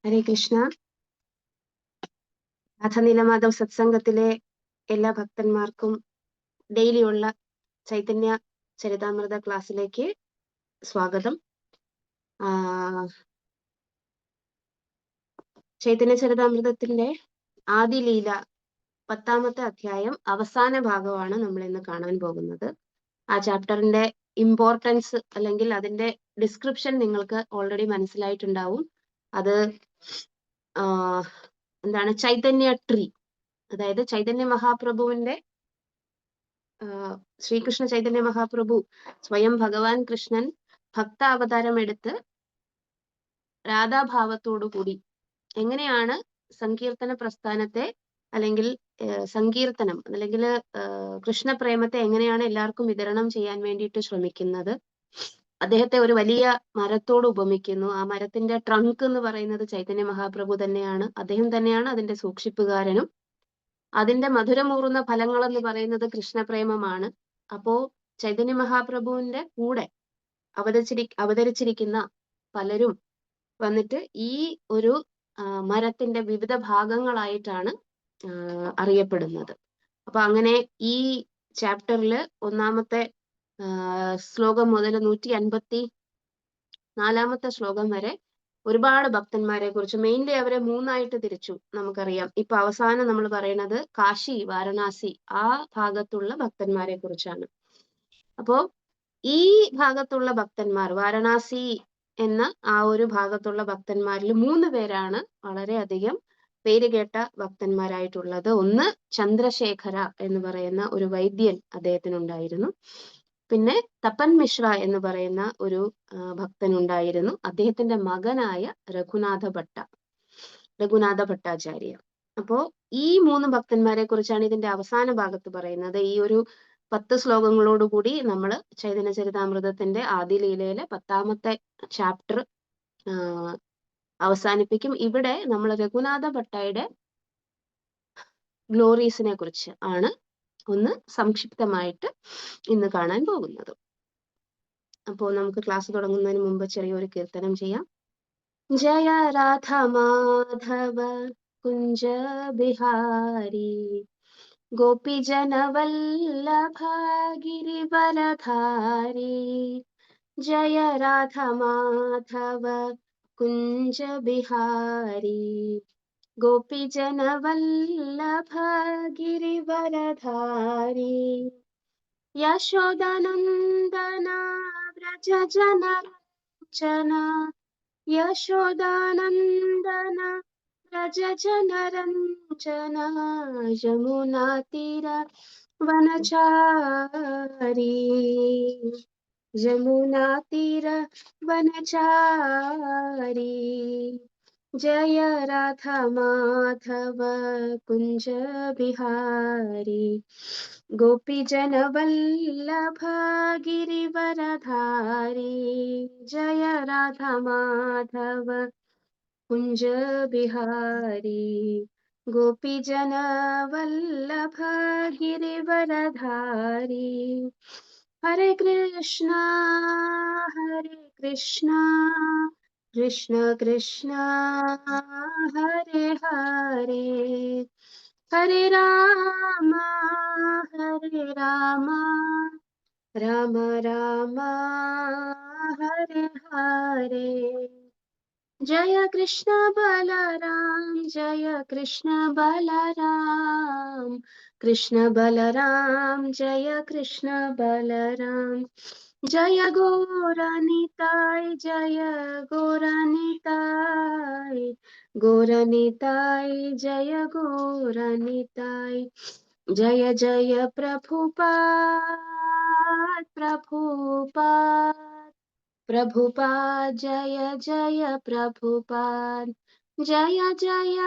ഹരേ കൃഷ്ണ. രാധനീലമാധവ് സത്സംഗത്തിലെ എല്ലാ ഭക്തന്മാർക്കും ഡെയിലിയുള്ള ചൈതന്യ ചരിതാമൃത ക്ലാസ്സിലേക്ക് സ്വാഗതം. ചൈതന്യ ചരിതാമൃതത്തിന്റെ ആദി ലീല 10ാമത്തെ അധ്യായം അവസാന ഭാഗമാണ് നമ്മൾ ഇന്ന് കാണാൻ പോകുന്നത്. ആ ചാപ്റ്ററിന്റെ ഇമ്പോർട്ടൻസ് അല്ലെങ്കിൽ അതിന്റെ ഡിസ്ക്രിപ്ഷൻ നിങ്ങൾക്ക് ഓൾറെഡി മനസ്സിലായിട്ടുണ്ടാവും. അത് എന്താണ് ചൈതന്യ ട്രീ, അതായത് ചൈതന്യ മഹാപ്രഭുവിന്റെ ശ്രീകൃഷ്ണ ചൈതന്യ മഹാപ്രഭു സ്വയം ഭഗവാൻ കൃഷ്ണൻ ഭക്ത അവതാരം എടുത്ത് രാധാഭാവത്തോടു കൂടി എങ്ങനെയാണ് സങ്കീർത്തന പ്രസ്ഥാനത്തെ അല്ലെങ്കിൽ സങ്കീർത്തനം അല്ലെങ്കിൽ കൃഷ്ണപ്രേമത്തെ എങ്ങനെയാണ് എല്ലാവർക്കും വിതരണം ചെയ്യാൻ വേണ്ടിയിട്ട് ശ്രമിക്കുന്നത്. അദ്ദേഹത്തെ ഒരു വലിയ മരത്തോട് ഉപമിക്കുന്നു. ആ മരത്തിന്റെ ട്രങ്ക് എന്ന് പറയുന്നത് ചൈതന്യ മഹാപ്രഭു തന്നെയാണ്. അദ്ദേഹം തന്നെയാണ് അതിന്റെ സൂക്ഷിപ്പുകാരനും. അതിന്റെ മധുരമൂറുന്ന ഫലങ്ങൾ എന്ന് പറയുന്നത് കൃഷ്ണപ്രേമമാണ്. അപ്പോ ചൈതന്യ മഹാപ്രഭുവിന്റെ കൂടെ അവതരിച്ചിരിക്കുന്ന പലരും വന്നിട്ട് ഈ ഒരു മരത്തിന്റെ വിവിധ ഭാഗങ്ങളായിട്ടാണ് അറിയപ്പെടുന്നത്. അപ്പൊ അങ്ങനെ ഈ ചാപ്റ്ററിൽ 1ാമത്തെ ശ്ലോകം മുതൽ 154ാമത്തെ ശ്ലോകം വരെ ഒരുപാട് ഭക്തന്മാരെ കുറിച്ച്, മെയിൻലി അവരെ 3ആയിട്ട് തിരിച്ചു. നമുക്കറിയാം, ഇപ്പൊ അവസാനം നമ്മൾ പറയുന്നത് കാശി, വാരണാസി ആ ഭാഗത്തുള്ള ഭക്തന്മാരെ കുറിച്ചാണ്. അപ്പോ ഈ ഭാഗത്തുള്ള ഭക്തന്മാർ, വാരണാസി എന്ന ആ ഒരു ഭാഗത്തുള്ള ഭക്തന്മാരിൽ 3 പേരാണ് വളരെയധികം പേരുകേട്ട ഭക്തന്മാരായിട്ടുള്ളത്. ഒന്ന് ചന്ദ്രശേഖര എന്ന് പറയുന്ന ഒരു വൈദ്യൻ അദ്ദേഹത്തിനുണ്ടായിരുന്നു. പിന്നെ തപൻ മിശ്ര എന്ന് പറയുന്ന ഒരു ഭക്തനുണ്ടായിരുന്നു. അദ്ദേഹത്തിന്റെ മകനായ രഘുനാഥ ഭട്ടാചാര്യ. അപ്പോ ഈ 3 ഭക്തന്മാരെ കുറിച്ചാണ് ഇതിന്റെ അവസാന ഭാഗത്ത് പറയുന്നത്. ഈ ഒരു 10 ശ്ലോകങ്ങളോടുകൂടി നമ്മൾ ചൈതന്യ ചരിതാമൃതത്തിന്റെ ആദി ലീലയിലെ 10ാമത്തെ ചാപ്റ്റർ അവസാനിപ്പിക്കും. ഇവിടെ നമ്മൾ രഘുനാഥ ഭട്ടയുടെ ഗ്ലോറീസിനെ കുറിച്ച് ആണ് ഒന്ന് സംക്ഷിപ്തമായിട്ട് ഇന്ന് കാണാൻ പോകുന്നത്. അപ്പോൾ നമുക്ക് ക്ലാസ് തുടങ്ങുന്നതിന് മുമ്പ് ചെറിയൊരു കീർത്തനം ചെയ്യാം. ജയ രാധ മാധവ കുഞ്ച ബിഹാരി ഗോപി ജനവല്ലഭ ഗിരിവരധാരി. ജയ രാധ മാധവ കുഞ്ച ബിഹാരി ഗോപി ജനവല്ലഭ ഗിരിവരധാരി. യശോദാനന്ദന വ്രജ ജനരഞ്ജന യശോദാനന്ദന വ്രജ ജനരഞ്ജന. യമുനാ തീര വനചാരി യമുനാ തീര വനചാരി. ജയ രാധ മാധവ കുഞ്ച ബിഹാരി ഗോപി ജനവല്ലഭ ഗിരിവരധാരി. ജയ രാധ മാധവ കുഞ്ച ബിഹാരി ഗോപി ജനവല്ലഭ ഗിരിവരധാരി. ഹരേ കൃഷ്ണ കൃഷ്ണ കൃഷ്ണ ഹരേ ഹരേ, ഹരേ രാമ രാമ രാമ ഹരേ ഹരേ. ജയ കൃഷ്ണ ബലരാം ജയ കൃഷ്ണ ബലരാം, കൃഷ്ണ ബലരാം ജയ കൃഷ്ണ ബലരാം. ജയ ഗോരനിതായ് ജയ ഗോരനിതായ്, ഗോരനിതായ് ജയ ഗോരനിതായ്. ജയ ജയ പ്രഭുപാദ് പ്രഭുപാദ് ജയ ജയ പ്രഭുപാദ്. ജയ ജയ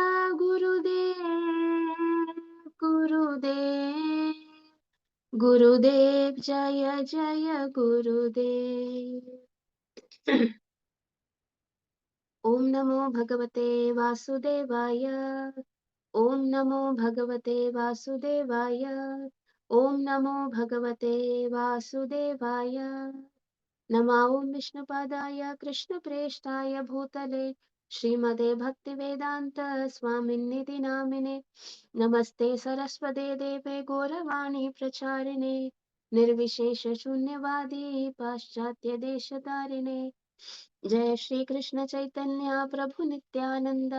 ഗുരുദേവ് ജയ ജയ ഗുരുദേവ്. ഓം നമോ ഭഗവതേ വാസുദേവായ, ഓം നമോ ഭഗവതേ വാസുദേവായ, ഓം നമോ ഭഗവതേ വാസുദേവായ. നമോ വിഷ്ണുപാദായ കൃഷ്ണപ്രേഷ്ഠായ ഭൂതലേ श्रीमते भक्तिवेदांत स्वामिन्निधि नामिने नमस्ते सरस्वते देवे गौरवाणी प्रचारिणे निर्विशेष शून्यवादी पाश्चात्य देशतारिणे जय श्री कृष्ण चैतन्य प्रभु नित्यानंद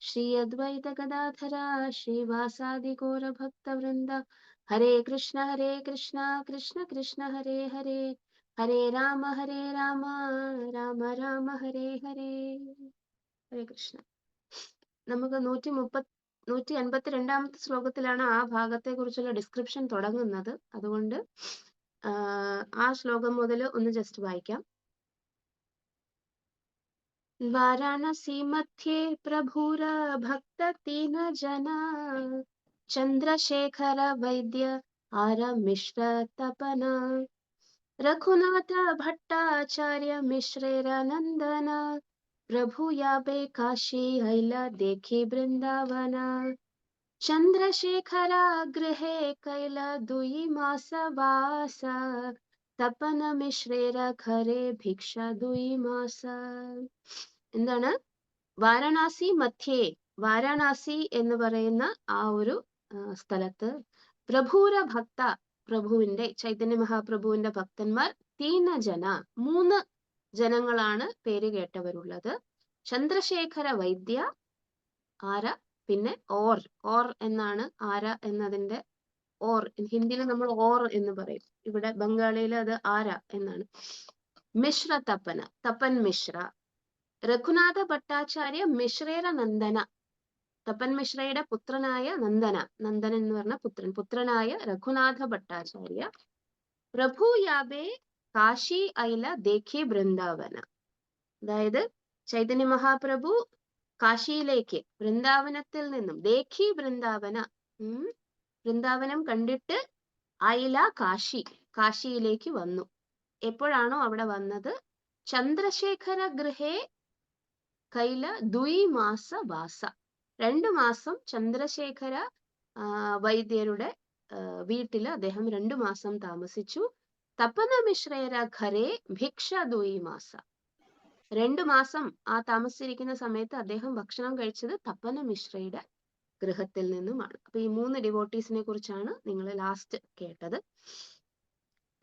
श्री अद्वैत गदाधरा श्रीवासादि गौर भक्त वृंद हरे कृष्ण कृष्ण कृष्ण हरे हरे हरे राम राम राम हरे हरे ഹരേ കൃഷ്ണ. നമുക്ക് 152ാമത്തെ ശ്ലോകത്തിലാണ് ആ ഭാഗത്തെ കുറിച്ചുള്ള ഡിസ്ക്രിപ്ഷൻ തുടങ്ങുന്നത്. അതുകൊണ്ട് ആ ശ്ലോകം മുതൽ ഒന്ന് ജസ്റ്റ് വായിക്കാം. വാരാണസി മധ്യേ പ്രഭുര ഭക്ത തീന ജന ചന്ദ്രശേഖര വൈദ്യ ആര മിശ്ര തപന रघुनाथ भट्टाचार्य मिश्रेरनंदन प्रभु याबे काशी हैला देखी वृंदावन चंद्रशेखर गृहे कैल दुई मास वास തപന മിശ്രേര ഖരേ ഭിക്ഷ ദുയി മാസ. എന്താണ്? വാരണാസി മധ്യേ, വാരണാസി എന്ന് പറയുന്ന ആ ഒരു സ്ഥലത്ത് പ്രഭുര ഭക്ത, പ്രഭുവിന്റെ ചൈതന്യ മഹാപ്രഭുവിന്റെ ഭക്തന്മാർ തീന ജന, 3 ജനങ്ങളാണ് പേര് കേട്ടവരുള്ളത്. ചന്ദ്രശേഖര വൈദ്യ, ആര, പിന്നെ ഓർ എന്നാണ് ആര എന്നതിന്റെ ഓർ. ഹിന്ദിയിൽ നമ്മൾ ഓർ എന്ന് പറയും, ഇവിടെ ബംഗാളിയിൽ അത് ആര എന്നാണ്. മിശ്ര തപന, തപൻ മിശ്ര. രഘുനാഥ ഭട്ടാചാര്യ മിശ്രേര നന്ദന, തപൻ മിശ്രയുടെ പുത്രനായ നന്ദന, നന്ദനൻ എന്ന് പറഞ്ഞ പുത്രനായ രഘുനാഥ ഭട്ടാചാര്യ. പ്രഭു യാബേ കാശി ഐല ദേഖി വൃന്ദാവന, അതായത് ചൈതന്യ മഹാപ്രഭു കാശിയിലേക്ക്, വൃന്ദാവനത്തിൽ നിന്നും, ദേഖി വൃന്ദാവന, വൃന്ദാവനം കണ്ടിട്ട്, ഐല കാശി, കാശിയിലേക്ക് വന്നു. എപ്പോഴാണോ അവിടെ വന്നത്? ചന്ദ്രശേഖര ഗൃഹേ കൈല ദ്വി മാസ വാസ, 2 മാസം ചന്ദ്രശേഖര വൈദ്യരുടെ വീട്ടിൽ അദ്ദേഹം 2 മാസം താമസിച്ചു. തപന മിശ്രേര ഘരേ ഭിക്ഷ ദ്വി മാസ, 2 മാസം ആ താമസിച്ചിരിക്കുന്ന സമയത്ത് അദ്ദേഹം ഭക്ഷണം കഴിച്ചത് തപന മിശ്രയുടെ ഗൃഹത്തിൽ നിന്നുമാണ്. അപ്പൊ ഈ 3 ഡിവോട്ടീസിനെ കുറിച്ചാണ് നിങ്ങൾ ലാസ്റ്റ് കേട്ടത്.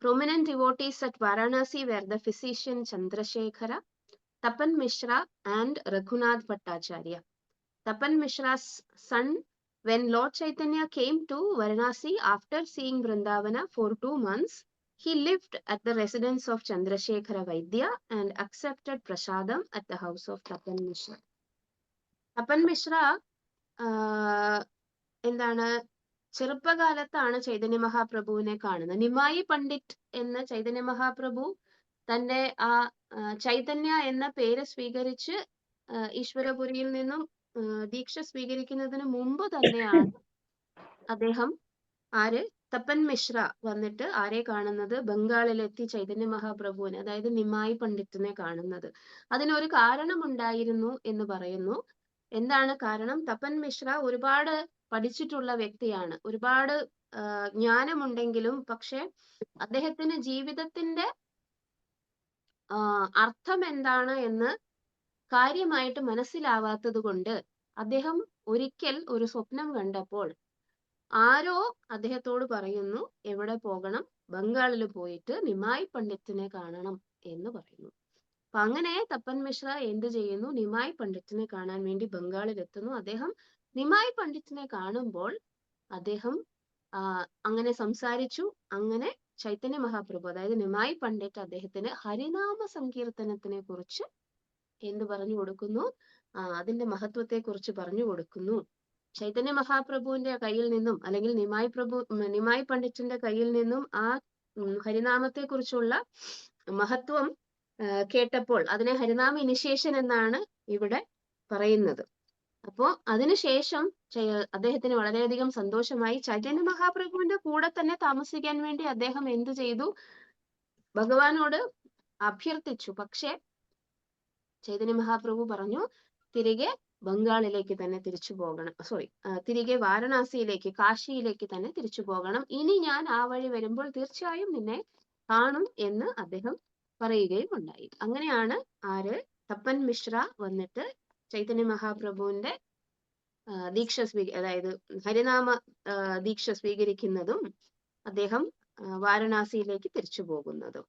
Prominent devotees at Varanasi were the physician Chandrasekhara, Tapan Mishra and Raghunath Bhattacharya. Tapan Mishra's son, when Lord Chaitanya came to Varanasi after seeing Vrindavana for 2 months, he lived at the residence of Chandrasekhara Vaidya and accepted prasadam at the house of Tapan Mishra. Tapan Mishra എന്താണ്, ചെറുപ്പകാലത്താണ് ചൈതന്യ മഹാപ്രഭുവിനെ കാണുന്നത്. നിമായി പണ്ഡിറ്റ് എന്ന ചൈതന്യ മഹാപ്രഭു തന്റെ ആ ചൈതന്യ എന്ന പേര് സ്വീകരിച്ച് ഈശ്വരപുരിയിൽ നിന്നും ദീക്ഷ സ്വീകരിക്കുന്നതിന് മുമ്പ് തന്നെയാണ് അദ്ദേഹം തപൻ മിശ്ര വന്നിട്ട് ആരെ കാണുന്നത്? ബംഗാളിലെത്തി ചൈതന്യ മഹാപ്രഭുവിനെ, അതായത് നിമായി പണ്ഡിറ്റിനെ കാണുന്നത്. അതിനൊരു കാരണമുണ്ടായിരുന്നു എന്ന് പറയുന്നു. എന്താണ് കാരണം? തപൻ മിശ്ര ഒരുപാട് പഠിച്ചിട്ടുള്ള വ്യക്തിയാണ്, ഒരുപാട് ജ്ഞാനമുണ്ടെങ്കിലും പക്ഷെ അദ്ദേഹത്തിന് ജീവിതത്തിന്റെ അർത്ഥം എന്താണ് എന്ന് കാര്യമായിട്ട് മനസ്സിലാവാത്തത് കൊണ്ട് അദ്ദേഹം ഒരിക്കൽ ഒരു സ്വപ്നം കണ്ടപ്പോൾ ആരോ അദ്ദേഹത്തോട് പറയുന്നു, എവിടെ പോകണം? ബംഗാളിൽ പോയിട്ട് നിമായി പണ്ഡിറ്റിനെ കാണണം എന്ന് പറയുന്നു. അപ്പൊ അങ്ങനെ തപൻ മിശ്ര എന്ത് ചെയ്യുന്നു? നിമായി പണ്ഡിറ്റിനെ കാണാൻ വേണ്ടി ബംഗാളിൽ എത്തുന്നു. അദ്ദേഹം നിമായി പണ്ഡിറ്റിനെ കാണുമ്പോൾ അദ്ദേഹം അങ്ങനെ സംസാരിച്ചു. അങ്ങനെ ചൈതന്യ മഹാപ്രഭു, അതായത് നിമായി പണ്ഡിറ്റ് അദ്ദേഹത്തിന് ഹരിനാമ സങ്കീർത്തനത്തിനെ കുറിച്ച് എന്ത് പറഞ്ഞു കൊടുക്കുന്നു? അതിന്റെ മഹത്വത്തെ കുറിച്ച് പറഞ്ഞു കൊടുക്കുന്നു. ചൈതന്യ മഹാപ്രഭുവിന്റെ കയ്യിൽ നിന്നും, അല്ലെങ്കിൽ നിമായി പണ്ഡിറ്റിന്റെ കയ്യിൽ നിന്നും ആ ഹരിനാമത്തെ കുറിച്ചുള്ള മഹത്വം കേട്ടപ്പോൾ അതിനെ ഹരിനാമ ഇനിഷ്യേഷൻ എന്നാണ് ഇവിടെ പറയുന്നത്. അപ്പോ അതിനുശേഷം അദ്ദേഹത്തിന് വളരെയധികം സന്തോഷമായി. ചൈതന്യ മഹാപ്രഭുവിന്റെ കൂടെ തന്നെ താമസിക്കാൻ വേണ്ടി അദ്ദേഹം എന്ത് ചെയ്തു? ഭഗവാനോട് അഭ്യർത്ഥിച്ചു. പക്ഷെ ചൈതന്യ മഹാപ്രഭു പറഞ്ഞു, തിരികെ ബംഗാളിലേക്ക് തന്നെ തിരിച്ചു പോകണം, തിരികെ വാരണാസിയിലേക്ക്, കാശിയിലേക്ക് തന്നെ തിരിച്ചു പോകണം. ഇനി ഞാൻ ആ വഴി വരുമ്പോൾ തീർച്ചയായും നിന്നെ കാണും എന്ന് അദ്ദേഹം പറയുകയും ഉണ്ടായി. അങ്ങനെയാണ് തപൻ മിശ്ര വന്നിട്ട് ചൈതന്യ മഹാപ്രഭുവിന്റെ ദീക്ഷ അതായത് ഹരിനാമ ദീക്ഷ സ്വീകരിക്കുന്നതും അദ്ദേഹം വാരണാസിയിലേക്ക് തിരിച്ചു പോകുന്നതും.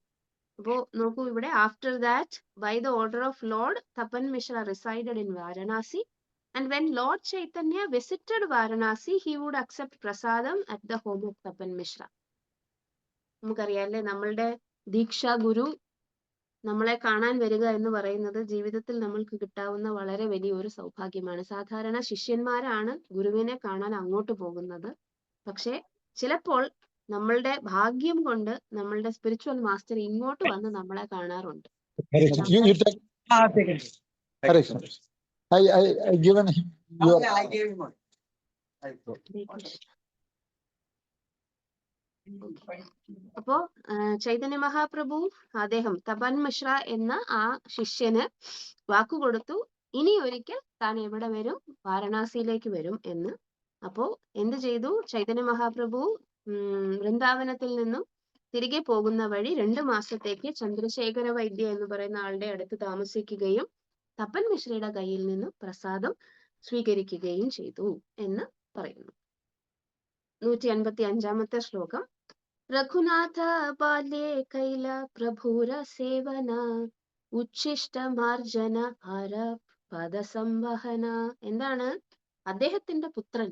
അപ്പോ നോക്കൂ ഇവിടെ, after that by the order of Lord Tapan Mishra resided in Varanasi, and when Lord Chaitanya visited Varanasi, he would accept prasadam at the home of Tapan Mishra. നമുക്കറിയാല്ലേ, നമ്മളുടെ ദീക്ഷാ ഗുരു നമ്മളെ കാണാൻ വരിക എന്ന് പറയുന്നത് ജീവിതത്തിൽ നമ്മൾക്ക് കിട്ടാവുന്ന വളരെ വലിയൊരു സൗഭാഗ്യമാണ്. സാധാരണ ശിഷ്യന്മാരാണ് ഗുരുവിനെ കാണാൻ അങ്ങോട്ട് പോകുന്നത്. പക്ഷെ ചിലപ്പോൾ നമ്മളുടെ ഭാഗ്യം കൊണ്ട് നമ്മളുടെ സ്പിരിച്വൽ മാസ്റ്റർ ഇങ്ങോട്ട് വന്ന് നമ്മളെ കാണാറുണ്ട്. അപ്പോ ചൈതന്യ മഹാപ്രഭു അദ്ദേഹം തപൻ മിശ്ര എന്ന ആ ശിഷ്യന് വാക്കുകൊടുത്തു, ഇനി ഒരിക്കൽ താൻ എവിടെ വരും, വാരണാസിയിലേക്ക് വരും എന്ന്. അപ്പോ എന്ത് ചെയ്തു, ചൈതന്യ മഹാപ്രഭു വൃന്ദാവനത്തിൽ നിന്നും തിരികെ പോകുന്ന വഴി 2 മാസത്തേക്ക് ചന്ദ്രശേഖര വൈദ്യ എന്ന് പറയുന്ന ആളുടെ അടുത്ത് താമസിക്കുകയും തപൻ മിശ്രയുടെ കയ്യിൽ നിന്നും പ്രസാദം സ്വീകരിക്കുകയും ചെയ്തു എന്ന് പറയുന്നു. 155-ാമത്തെ ശ്ലോകം. രഘുനാഥ ബാല്യേ കൈല പ്രഭുര സേവന ഉച്ഛിഷ്ടമാർജന ഭാര പദസംവഹന. എന്താണ്? അദ്ദേഹത്തിന്റെ പുത്രൻ,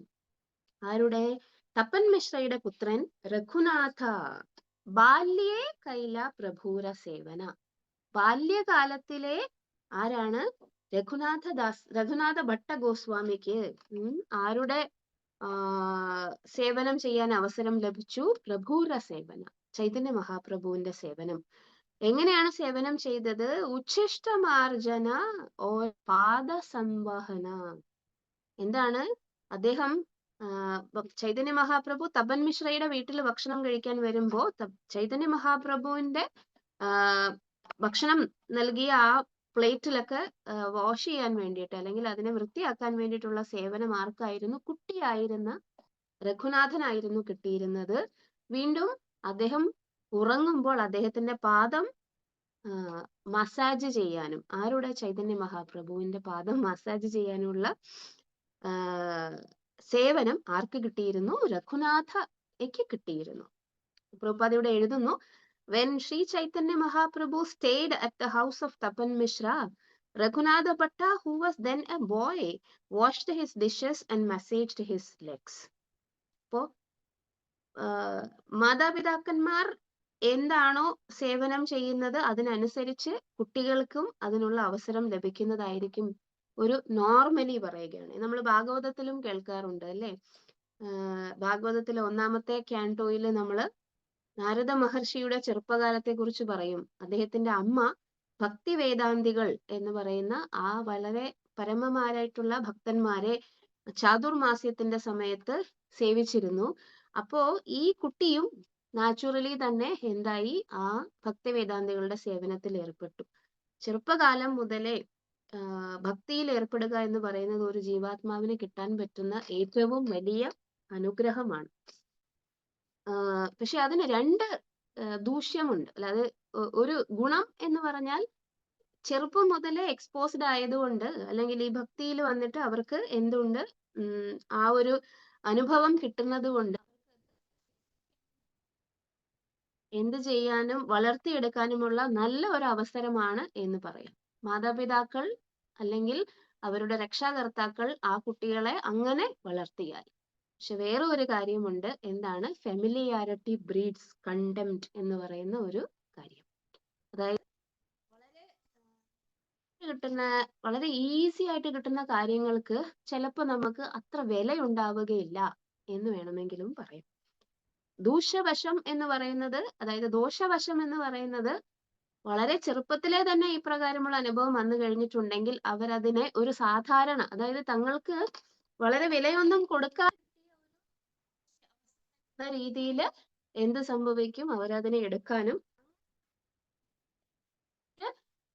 ആരുടെ? തപൻ മിശ്രയുടെ പുത്രൻ രഘുനാഥ ബാല്യേ കൈല പ്രഭുര സേവന. ബാല്യകാലത്തിലെ ആരാണ്? രഘുനാഥ ഭട്ട ഗോസ്വാമിക്ക് ആരുടെ സേവനം ചെയ്യാൻ അവസരം ലഭിച്ചു? പ്രഭുര സേവന, ചൈതന്യ മഹാപ്രഭുവിന്റെ സേവനം. എങ്ങനെയാണ് സേവനം ചെയ്തത്? ഉച്ഛിഷ്ടമാർജന ഓ പാദസംവഹന. എന്താണ്? അദ്ദേഹം ചൈതന്യ മഹാപ്രഭു തപൻ മിശ്രയുടെ വീട്ടിൽ ഭക്ഷണം കഴിക്കാൻ വരുമ്പോ ചൈതന്യ മഹാപ്രഭുവിന്റെ ഭക്ഷണം നൽകിയ ആ പ്ലേറ്റിലൊക്കെ വാഷ് ചെയ്യാൻ വേണ്ടിയിട്ട്, അല്ലെങ്കിൽ അതിനെ വൃത്തിയാക്കാൻ വേണ്ടിയിട്ടുള്ള സേവനം ആർക്കായിരുന്നു? കുട്ടിയായിരുന്ന രഘുനാഥനായിരുന്നു കിട്ടിയിരുന്നത്. വീണ്ടും അദ്ദേഹം ഉറങ്ങുമ്പോൾ അദ്ദേഹത്തിന്റെ പാദം മസാജ് ചെയ്യാനും, ആരുടെ? ചൈതന്യ മഹാപ്രഭുവിന്റെ പാദം മസാജ് ചെയ്യാനുള്ള സേവനം ആർക്ക് കിട്ടിയിരുന്നു? രഘുനാഥയ്ക്ക് കിട്ടിയിരുന്നു. പ്രഭുപാദ് ഇവിടെ എഴുതുന്നു, when Sri Chaitanya Mahaprabhu stayed at the house of Tapan Mishra, Raghunatha Bhatta, who was then a boy, washed his dishes and massaged his legs. അപ്പോ മാതാപിതാക്കന്മാർ എന്താണോ സേവനം ചെയ്യുന്നത് അതിനനുസരിച്ച് കുട്ടികൾക്കും അതിനുള്ള അവസരം ലഭിക്കുന്നതായിരിക്കും. ഒരു നോർമലി പറയുകയാണ്. നമ്മൾ ഭാഗവതത്തിലും കേൾക്കാറുണ്ട് അല്ലെ? ഭാഗവതത്തിലെ 1-ാമത്തെ ക്യാൻറ്റോയില് നമ്മള് നാരദ മഹർഷിയുടെ ചെറുപ്പകാലത്തെ കുറിച്ച് പറയും. അദ്ദേഹത്തിന്റെ അമ്മ ഭക്തി വേദാന്തികൾ എന്ന് പറയുന്ന ആ വളരെ പരമമാരായിട്ടുള്ള ഭക്തന്മാരെ ചാതുർമാസ്യത്തിന്റെ സമയത്ത് സേവിച്ചിരുന്നു. അപ്പോ ഈ കുട്ടിയും നാച്ചുറലി തന്നെ എന്തായി? ആ ഭക്തി വേദാന്തികളുടെ സേവനത്തിൽ ഏർപ്പെട്ടു. ചെറുപ്പകാലം മുതലേ ഭക്തിയിൽ ഏർപ്പെടുക എന്ന് പറയുന്നത് ഒരു ജീവാത്മാവിന് കിട്ടാൻ പറ്റുന്ന ഏറ്റവും വലിയ അനുഗ്രഹമാണ്. പക്ഷെ അതിന് 2 ദൂഷ്യമുണ്ട്. അല്ലാതെ ഒരു ഗുണം എന്ന് പറഞ്ഞാൽ ചെറുപ്പം മുതലേ എക്സ്പോസ്ഡ് ആയതുകൊണ്ട്, അല്ലെങ്കിൽ ഈ ഭക്തിയിൽ വന്നിട്ട് അവർക്ക് എന്തുണ്ട്, ആ ഒരു അനുഭവം കിട്ടുന്നത് കൊണ്ട് എന്ത് ചെയ്യാനും വളർത്തിയെടുക്കാനുമുള്ള നല്ല ഒരു അവസരമാണ് എന്ന് പറയാം. മാതാപിതാക്കൾ അല്ലെങ്കിൽ അവരുടെ രക്ഷാകർത്താക്കൾ ആ കുട്ടികളെ അങ്ങനെ വളർത്തിയാൽ. പക്ഷെ വേറെ ഒരു കാര്യമുണ്ട്. എന്താണ്? ഫെമിലിയാരിറ്റി ബ്രീഡ്സ് കണ്ടംപ്റ്റ് എന്ന് പറയുന്ന ഒരു കാര്യം. അതായത് വളരെ ഈസി ആയിട്ട് കിട്ടുന്ന കാര്യങ്ങൾക്ക് ചിലപ്പോൾ നമുക്ക് അത്ര വില ഉണ്ടാവുകയില്ല എന്ന് വേണമെങ്കിലും പറയാം. ദൂഷ്യവശം എന്ന് പറയുന്നത്, അതായത് ദോഷവശം എന്ന് പറയുന്നത്, വളരെ ചെറുപ്പത്തിലെ തന്നെ ഈ പ്രകാരമുള്ള അനുഭവം വന്നു കഴിഞ്ഞിട്ടുണ്ടെങ്കിൽ അവരതിനെ ഒരു സാധാരണ, അതായത് തങ്ങൾക്ക് വളരെ വിലയൊന്നും കൊടുക്കാൻ രീതിയിൽ എന്ത് സംഭവിക്കും? അവരതിനെ എടുക്കാനും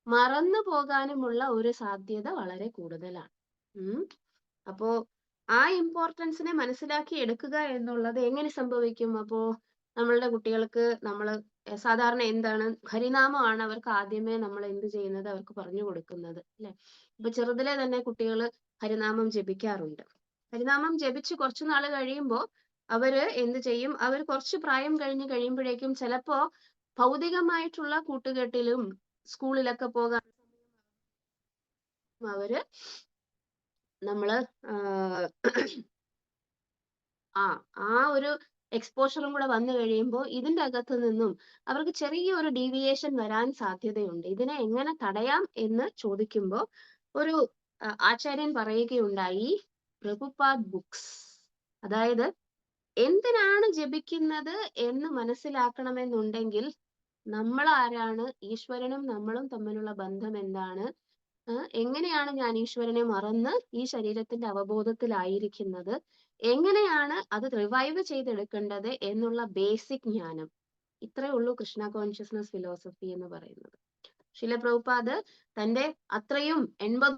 മറന്നു പോകാനുമുള്ള ഒരു സാധ്യത വളരെ കൂടുതലാണ്. അപ്പോ ആ ഇമ്പോർട്ടൻസിനെ മനസ്സിലാക്കി എടുക്കുക എന്നുള്ളത് എങ്ങനെ സംഭവിക്കും? അപ്പോ നമ്മളുടെ കുട്ടികൾക്ക് നമ്മൾ സാധാരണ എന്താണ്, ഹരിനാമമാണ് അവർക്ക് ആദ്യമേ നമ്മൾ എന്ത് ചെയ്യുന്നത്, അവർക്ക് പറഞ്ഞു കൊടുക്കുന്നത് അല്ലെ. ഇപ്പൊ ചെറുതിലെ തന്നെ കുട്ടികൾ ഹരിനാമം ജപിക്കാറുണ്ട്. ഹരിനാമം ജപിച്ച് കുറച്ചു നാൾ കഴിയുമ്പോൾ അവര് എന്ത് ചെയ്യും, അവർ കുറച്ച് പ്രായം കഴിഞ്ഞ് കഴിയുമ്പോഴേക്കും ചിലപ്പോ ഭൗതികമായിട്ടുള്ള കൂട്ടുകെട്ടിലും സ്കൂളിലൊക്കെ പോകാൻ അവര് നമ്മള് ആ ആ ഒരു എക്സ്പോഷറും കൂടെ വന്നു കഴിയുമ്പോൾ ഇതിന്റെ അകത്ത് നിന്നും അവർക്ക് ചെറിയൊരു ഡീവിയേഷൻ വരാൻ സാധ്യതയുണ്ട്. ഇതിനെ എങ്ങനെ തടയാം എന്ന് ചോദിക്കുമ്പോൾ ഒരു ആചാര്യൻ പറയുകയുണ്ടായി, പ്രഭുപാദ് ബുക്സ്, അതായത് എന്തിനാണ് ജപിക്കുന്നത് എന്ന് മനസ്സിലാക്കണമെന്നുണ്ടെങ്കിൽ നമ്മൾ ആരാണ്, ഈശ്വരനും നമ്മളും തമ്മിലുള്ള ബന്ധം എന്താണ്, എങ്ങനെയാണ് ഞാൻ ഈശ്വരനെ മറന്ന് ഈ ശരീരത്തിന്റെ അവബോധത്തിലായിരിക്കുന്നത്, എങ്ങനെയാണ് അത് റിവൈവ് ചെയ്തെടുക്കേണ്ടത് എന്നുള്ള ബേസിക് ജ്ഞാനം. ഇത്രയേ ഉള്ളൂ കൃഷ്ണ കോൺഷ്യസ്നസ് ഫിലോസഫി എന്ന് പറയുന്നത്. ശില പ്രഭുപാദ് തന്റെ അത്രയും 80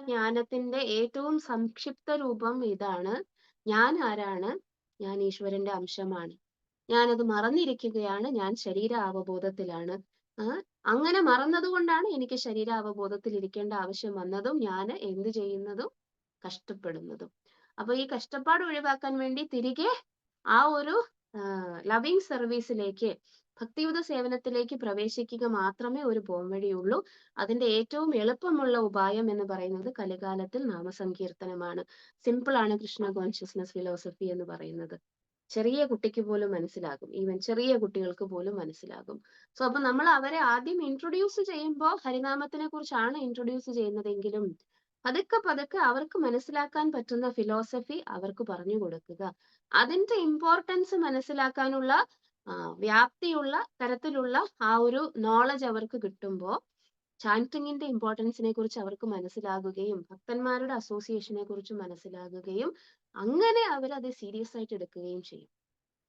ജ്ഞാനത്തിന്റെ ഏറ്റവും സംക്ഷിപ്ത രൂപം ഇതാണ്. ഞാൻ ആരാണ്, ഞാൻ ഈശ്വരന്റെ അംശമാണ്, ഞാനത് മറന്നിരിക്കുകയാണ്, ഞാൻ ശരീര അവബോധത്തിലാണ്. അങ്ങനെ മറന്നത് കൊണ്ടാണ് എനിക്ക് ശരീര അവബോധത്തിൽ ഇരിക്കേണ്ട ആവശ്യം വന്നതും ഞാൻ എന്ത് ചെയ്യുന്നതും കഷ്ടപ്പെടുന്നതും. അപ്പൊ ഈ കഷ്ടപ്പാട് ഒഴിവാക്കാൻ വേണ്ടി തിരികെ ആ ഒരു ലവിങ് സർവീസിലേക്ക്, ഭക്തിയുത സേവനത്തിലേക്ക് പ്രവേശിക്കുക മാത്രമേ ഒരു പോംവഴിയുള്ളൂ. അതിന്റെ ഏറ്റവും എളുപ്പമുള്ള ഉപായം എന്ന് പറയുന്നത് കലികാലത്തിൽ നാമസങ്കീർത്തനമാണ്. സിമ്പിൾ ആണ് കൃഷ്ണ കോൺഷ്യസ്നസ് ഫിലോസഫി എന്ന് പറയുന്നത്. ചെറിയ കുട്ടിക്ക് പോലും മനസ്സിലാകും, ഈവൻ ചെറിയ കുട്ടികൾക്ക് പോലും മനസ്സിലാകും. സോ അപ്പൊ നമ്മൾ അവരെ ആദ്യം ഇൻട്രൊഡ്യൂസ് ചെയ്യുമ്പോൾ ഹരിനാമത്തിനെ കുറിച്ചാണ് ഇൻട്രൊഡ്യൂസ് ചെയ്യുന്നതെങ്കിലും പതുക്കെ പതുക്കെ അവർക്ക് മനസ്സിലാക്കാൻ പറ്റുന്ന ഫിലോസഫി അവർക്ക് പറഞ്ഞു കൊടുക്കുക. അതിന്റെ ഇമ്പോർട്ടൻസ് മനസ്സിലാക്കാനുള്ള വ്യാപ്തിയുള്ള തരത്തിലുള്ള ആ ഒരു നോളജ് അവർക്ക് കിട്ടുമ്പോൾ ചാന്റിങ്ങിന്റെ ഇമ്പോർട്ടൻസിനെ കുറിച്ച് അവർക്ക് മനസ്സിലാകുകയും ഭക്തന്മാരുടെ അസോസിയേഷനെ കുറിച്ച് മനസ്സിലാകുകയും അങ്ങനെ അവർ അത് സീരിയസ് ആയിട്ട് എടുക്കുകയും ചെയ്യും.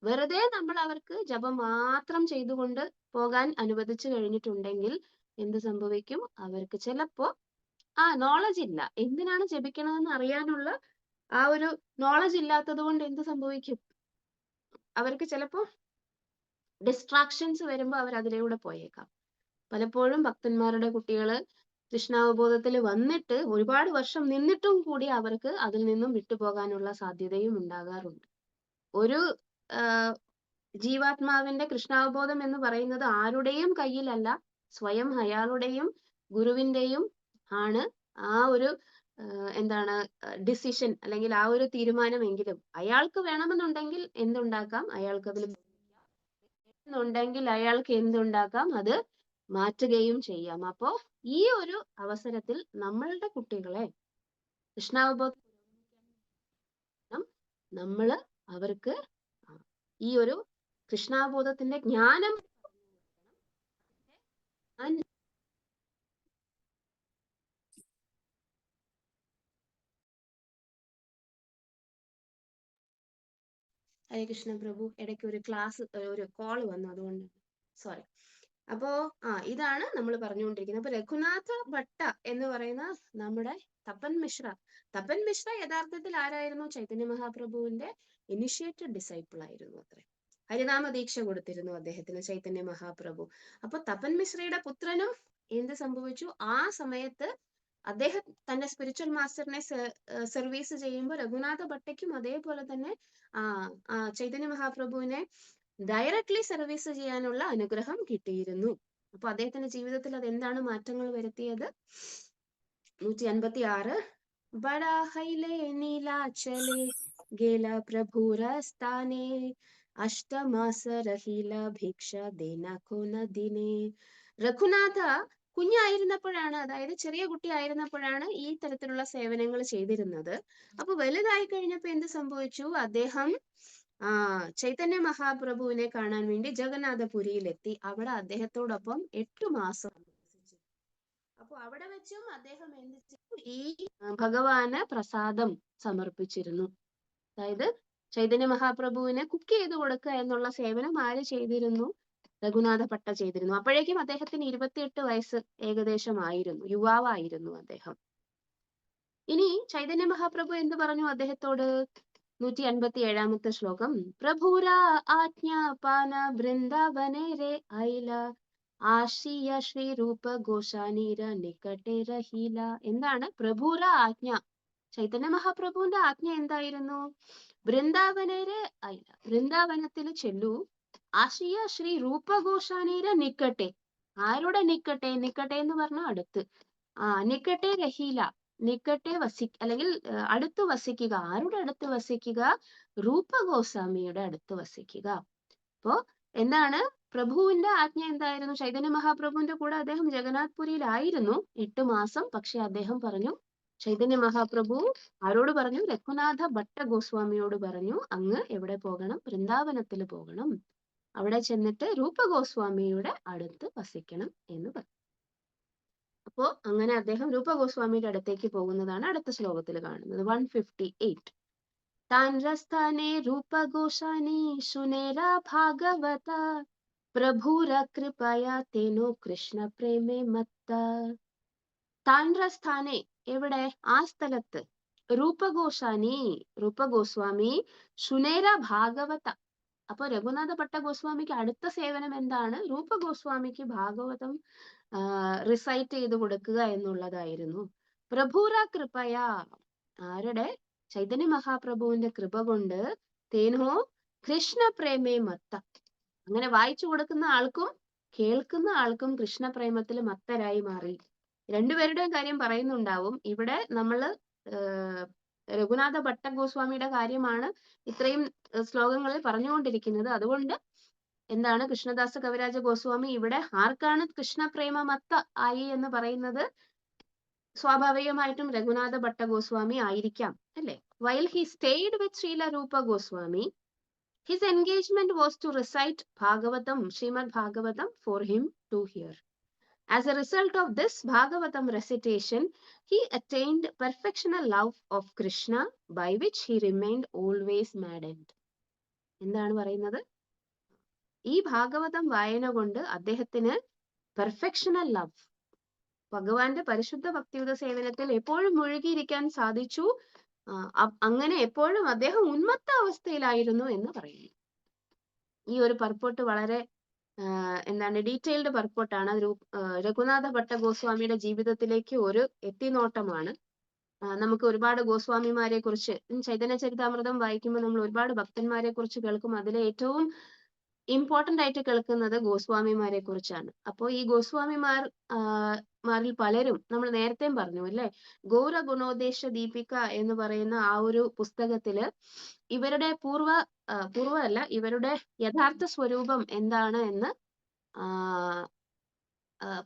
വെറുതെ നമ്മൾ അവർക്ക് ജപം മാത്രം ചെയ്തുകൊണ്ട് പോകാൻ അനുവദിച്ചു കഴിഞ്ഞിട്ടുണ്ടെങ്കിൽ എന്ത് സംഭവിക്കും, അവർക്ക് ചിലപ്പോ നോളജ് ഇല്ല, എന്തിനാണ് ജപിക്കണമെന്ന് അറിയാനുള്ള ആ ഒരു നോളജ് ഇല്ലാത്തത് കൊണ്ട് എന്ത് സംഭവിക്കും, അവർക്ക് ചിലപ്പോ ഡിസ്ട്രാക്ഷൻസ് വരുമ്പോൾ അവർ അതിലൂടെ പോയേക്കാം. പലപ്പോഴും ഭക്തന്മാരുടെ കുട്ടികള് കൃഷ്ണാവബോധത്തിൽ വന്നിട്ട് ഒരുപാട് വർഷം നിന്നിട്ടും കൂടി അവർക്ക് അതിൽ നിന്നും വിട്ടുപോകാനുള്ള സാധ്യതയും ഉണ്ടാകാറുണ്ട്. ഒരു ജീവാത്മാവിന്റെ കൃഷ്ണാവബോധം എന്ന് പറയുന്നത് ആരുടെയും കയ്യിലല്ല, സ്വയം അയാളുടെയും ഗുരുവിന്റെയും ആണ് ആ ഒരു എന്താണ് ഡിസിഷൻ അല്ലെങ്കിൽ ആ ഒരു തീരുമാനമെങ്കിലും അയാൾക്ക് വേണമെന്നുണ്ടെങ്കിൽ എന്തുണ്ടാക്കാം, അയാൾക്ക് അതിൽ എന്നുണ്ടെങ്കിൽ അയാൾക്ക് എന്തുണ്ടാക്കാം, അത് മാറ്റുകയും ചെയ്യാം. അപ്പോ ഈ ഒരു അവസരത്തിൽ നമ്മളുടെ കുട്ടികളെ കൃഷ്ണാവബോധം നമ്മള് അവർക്ക് ഈ ഒരു കൃഷ്ണാവബോധത്തിന്റെ ജ്ഞാനം ഹരേ കൃഷ്ണ പ്രഭു, ഇടയ്ക്ക് ഒരു ക്ലാസ് ഒരു കോൾ വന്നു, അതുകൊണ്ട് സോറി. അപ്പോ ഇതാണ് നമ്മൾ പറഞ്ഞുകൊണ്ടിരിക്കുന്നത്. അപ്പൊ രഘുനാഥ ഭട്ട എന്ന് പറയുന്ന നമ്മുടെ തപൻ മിശ്ര, തപൻ മിശ്ര യഥാർത്ഥത്തിൽ ആരായിരുന്നു, ചൈതന്യ മഹാപ്രഭുവിന്റെ ഇനിഷ്യേറ്റഡ് ഡിസൈപ്പിൾ ആയിരുന്നു അത്രേ. ഹരിനാമ ദീക്ഷ കൊടുത്തിരുന്നു അദ്ദേഹത്തിന് ചൈതന്യ മഹാപ്രഭു. അപ്പൊ തപൻ മിശ്രയുടെ പുത്രനും എന്ത് സംഭവിച്ചു, ആ സമയത്ത് അദ്ദേഹം തന്റെ സ്പിരിച്വൽ മാസ്റ്ററിനെ സർവീസ് ചെയ്യുമ്പോൾ രഘുനാഥ ഭട്ടയ്ക്കും അതേപോലെ തന്നെ ചൈതന്യ മഹാപ്രഭുവിനെ ഡയറക്ട്ലി സർവീസ് ചെയ്യാനുള്ള അനുഗ്രഹം കിട്ടിയിരുന്നു. അപ്പൊ അദ്ദേഹത്തിന്റെ ജീവിതത്തിൽ അത് എന്താണ് മാറ്റങ്ങൾ വരുത്തിയത്, 156 ബഡാ ഹൈലേ നീലാചലേ ഗേല പ്രഭുരസ്ഥാനേ അഷ്ടമാസ രഹില ഭിക്ഷ ദേനാക്കോ നദിനെ. രഘുനാഥ കുഞ്ഞായിരുന്നപ്പോഴാണ്, അതായത് ചെറിയ കുട്ടി ആയിരുന്നപ്പോഴാണ് ഈ തരത്തിലുള്ള സേവനങ്ങൾ ചെയ്തിരുന്നത്. അപ്പൊ വലുതായി കഴിഞ്ഞപ്പോ എന്ത് സംഭവിച്ചു, അദ്ദേഹം ചൈതന്യ മഹാപ്രഭുവിനെ കാണാൻ വേണ്ടി ജഗന്നാഥപുരിയിലെത്തി. അവിടെ അദ്ദേഹത്തോടൊപ്പം 8 മാസം. അപ്പൊ അവിടെ വെച്ചും അദ്ദേഹം എന്ത് ചെയ്തു, ഈ ഭഗവാന് പ്രസാദം സമർപ്പിച്ചിരുന്നു. അതായത് ചൈതന്യ മഹാപ്രഭുവിനെ കുക്ക് ചെയ്ത് കൊടുക്കുക എന്നുള്ള സേവനം ആര് ചെയ്തിരുന്നു, രഘുനാഥ ഭട്ട ചെയ്തിരുന്നു. അപ്പോഴേക്കും അദ്ദേഹത്തിന് 28 വയസ്സ് ഏകദേശം ആയിരുന്നു, യുവാവായിരുന്നു അദ്ദേഹം. ഇനി ചൈതന്യ മഹാപ്രഭു എന്ത് പറഞ്ഞു അദ്ദേഹത്തോട്, 157 ശ്ലോകം. പ്രഭുര ആജ്ഞാപാന വൃന്ദാവനെ രേ ഐല ആശിയ ശ്രീ രൂപ ഗോശാനീര നികട്ടെ രഹീല. എന്താണ് പ്രഭുര ആജ്ഞ? ചൈതന്യ മഹാപ്രഭുവിന്റെ ആജ്ഞ എന്തായിരുന്നു? വൃന്ദാവനരെ ഐല, വൃന്ദാവനത്തിൽ ചെല്ലൂ. ആശിയ ശ്രീ രൂപ ഗോശാനീര നിക്കട്ടെ. ആരുടെ നിക്കട്ടെ? നിക്കട്ടെ എന്ന് പറഞ്ഞാൽ അടുത്ത്. നിക്കട്ടെ രഹീല, നിക്കട്ടെ അല്ലെങ്കിൽ അടുത്ത് വസിക്കുക. ആരുടെ അടുത്ത് വസിക്കുക? രൂപ ഗോസ്വാമിയുടെ അടുത്ത് വസിക്കുക. അപ്പോ എന്താണ് പ്രഭുവിന്റെ ആജ്ഞ എന്തായിരുന്നു? ചൈതന്യ മഹാപ്രഭുവിന്റെ കൂടെ അദ്ദേഹം ജഗന്നാഥ്പുരിയിലായിരുന്നു 8 മാസം. പക്ഷെ അദ്ദേഹം പറഞ്ഞു, ചൈതന്യ മഹാപ്രഭു ആരോട് പറഞ്ഞു? രഘുനാഥ ഭട്ട ഗോസ്വാമിയോട് പറഞ്ഞു, അങ്ങ് എവിടെ പോകണം? വൃന്ദാവനത്തിൽ പോകണം. അവിടെ ചെന്നിട്ട് രൂപ ഗോസ്വാമിയുടെ അടുത്ത് വസിക്കണം എന്ന് പറഞ്ഞു. അപ്പോ അങ്ങനെ അദ്ദേഹം രൂപ ഗോസ്വാമിയുടെ അടുത്തേക്ക് പോകുന്നതാണ് അടുത്ത ശ്ലോകത്തിൽ കാണുന്നത്. 158. താൻരസ്ഥാനെ രൂപ ഗോശാനി സുനേര ഭാഗവത പ്രഭുര കൃപയാ തേനോ കൃഷ്ണ പ്രേമേ മത്ത. താൻരസ്ഥാനെ, എവിടെ? ആ സ്ഥലത്ത്. രൂപഗോശാനി, രൂപഗോസ്വാമി സുനേര ഭാഗവത. അപ്പൊ രഘുനാഥ ഭട്ട ഗോസ്വാമിക്ക് അടുത്ത സേവനം എന്താണ്? രൂപഗോസ്വാമിക്ക് ഭാഗവതം റിസൈറ്റ് ചെയ്ത് കൊടുക്കുക എന്നുള്ളതായിരുന്നു. പ്രഭുര കൃപയാ, ആരുടെ? ചൈതന്യ മഹാപ്രഭുവിന്റെ കൃപ കൊണ്ട് തേനോ കൃഷ്ണ പ്രേമേ മത്ത. അങ്ങനെ വായിച്ചു കൊടുക്കുന്ന ആൾക്കും കേൾക്കുന്ന ആൾക്കും കൃഷ്ണപ്രേമത്തിൽ മത്തരായി മാറി. രണ്ടുപേരുടെയും കാര്യം പറയുന്നുണ്ടാവും. ഇവിടെ നമ്മള് രഘുനാഥ ഭട്ട ഗോസ്വാമിയുടെ കാര്യമാണ് ഇത്രയും ശ്ലോകങ്ങളിൽ പറഞ്ഞുകൊണ്ടിരിക്കുന്നത്. അതുകൊണ്ട് എന്താണ് കൃഷ്ണദാസ കവിരാജ ഗോസ്വാമി ഇവിടെ ആർക്കാണ് കൃഷ്ണപ്രേമ മത്ത ആയി എന്ന് പറയുന്നത്? സ്വാഭാവികമായിട്ടും രഘുനാഥ ഭട്ട ഗോസ്വാമി ആയിരിക്കാം, അല്ലെ? While he stayed with Srila Rupa Goswami, his engagement was to recite Bhagavatam, Srimad Bhagavatam for him to hear. As a result of this Bhagavatam recitation, he attained perfectional love of Krishna, by which he remained always maddened. എന്താണ് പറയുന്നത്? ഈ ഭാഗവതം വായന കൊണ്ട് അദ്ദേഹത്തിന് പെർഫെക്ഷണൽ love, ഭഗവാന്റെ പരിശുദ്ധ ഭക്തിയുത സേവനത്തിൽ എപ്പോഴും മുഴുകിയിരിക്കാൻ സാധിച്ചു. അങ്ങനെ എപ്പോഴും അദ്ദേഹം ഉന്മത്ത അവസ്ഥയിലായിരുന്നു എന്ന് പറയുന്നു. ഈ ഒരു പർപ്പോട്ട് വളരെ എന്താണ് ഡീറ്റെയിൽഡ് പർപ്പോട്ടാണ്. രഘുനാഥ ഭട്ട ഗോസ്വാമിയുടെ ജീവിതത്തിലേക്ക് ഒരു എത്തിനോട്ടമാണ്. നമുക്ക് ഒരുപാട് ഗോസ്വാമിമാരെ കുറിച്ച് ചൈതന്യ ചരിതാമൃതം വായിക്കുമ്പോൾ നമ്മൾ ഒരുപാട് ഭക്തന്മാരെ കുറിച്ച് കേൾക്കും. അതിലെ ഏറ്റവും ഇമ്പോർട്ടന്റ് ആയിട്ട് കേൾക്കുന്നത് ഗോസ്വാമിമാരെ കുറിച്ചാണ്. അപ്പോൾ ഈ മാരിൽ പലരും നമ്മൾ നേരത്തെയും പറഞ്ഞു അല്ലെ, ഗൗര ഗുണോദേശ ദീപിക എന്ന് പറയുന്ന ആ ഒരു പുസ്തകത്തില് ഇവരുടെ പൂർവ്വമല്ല, ഇവരുടെ യഥാർത്ഥ സ്വരൂപം എന്താണ് എന്ന്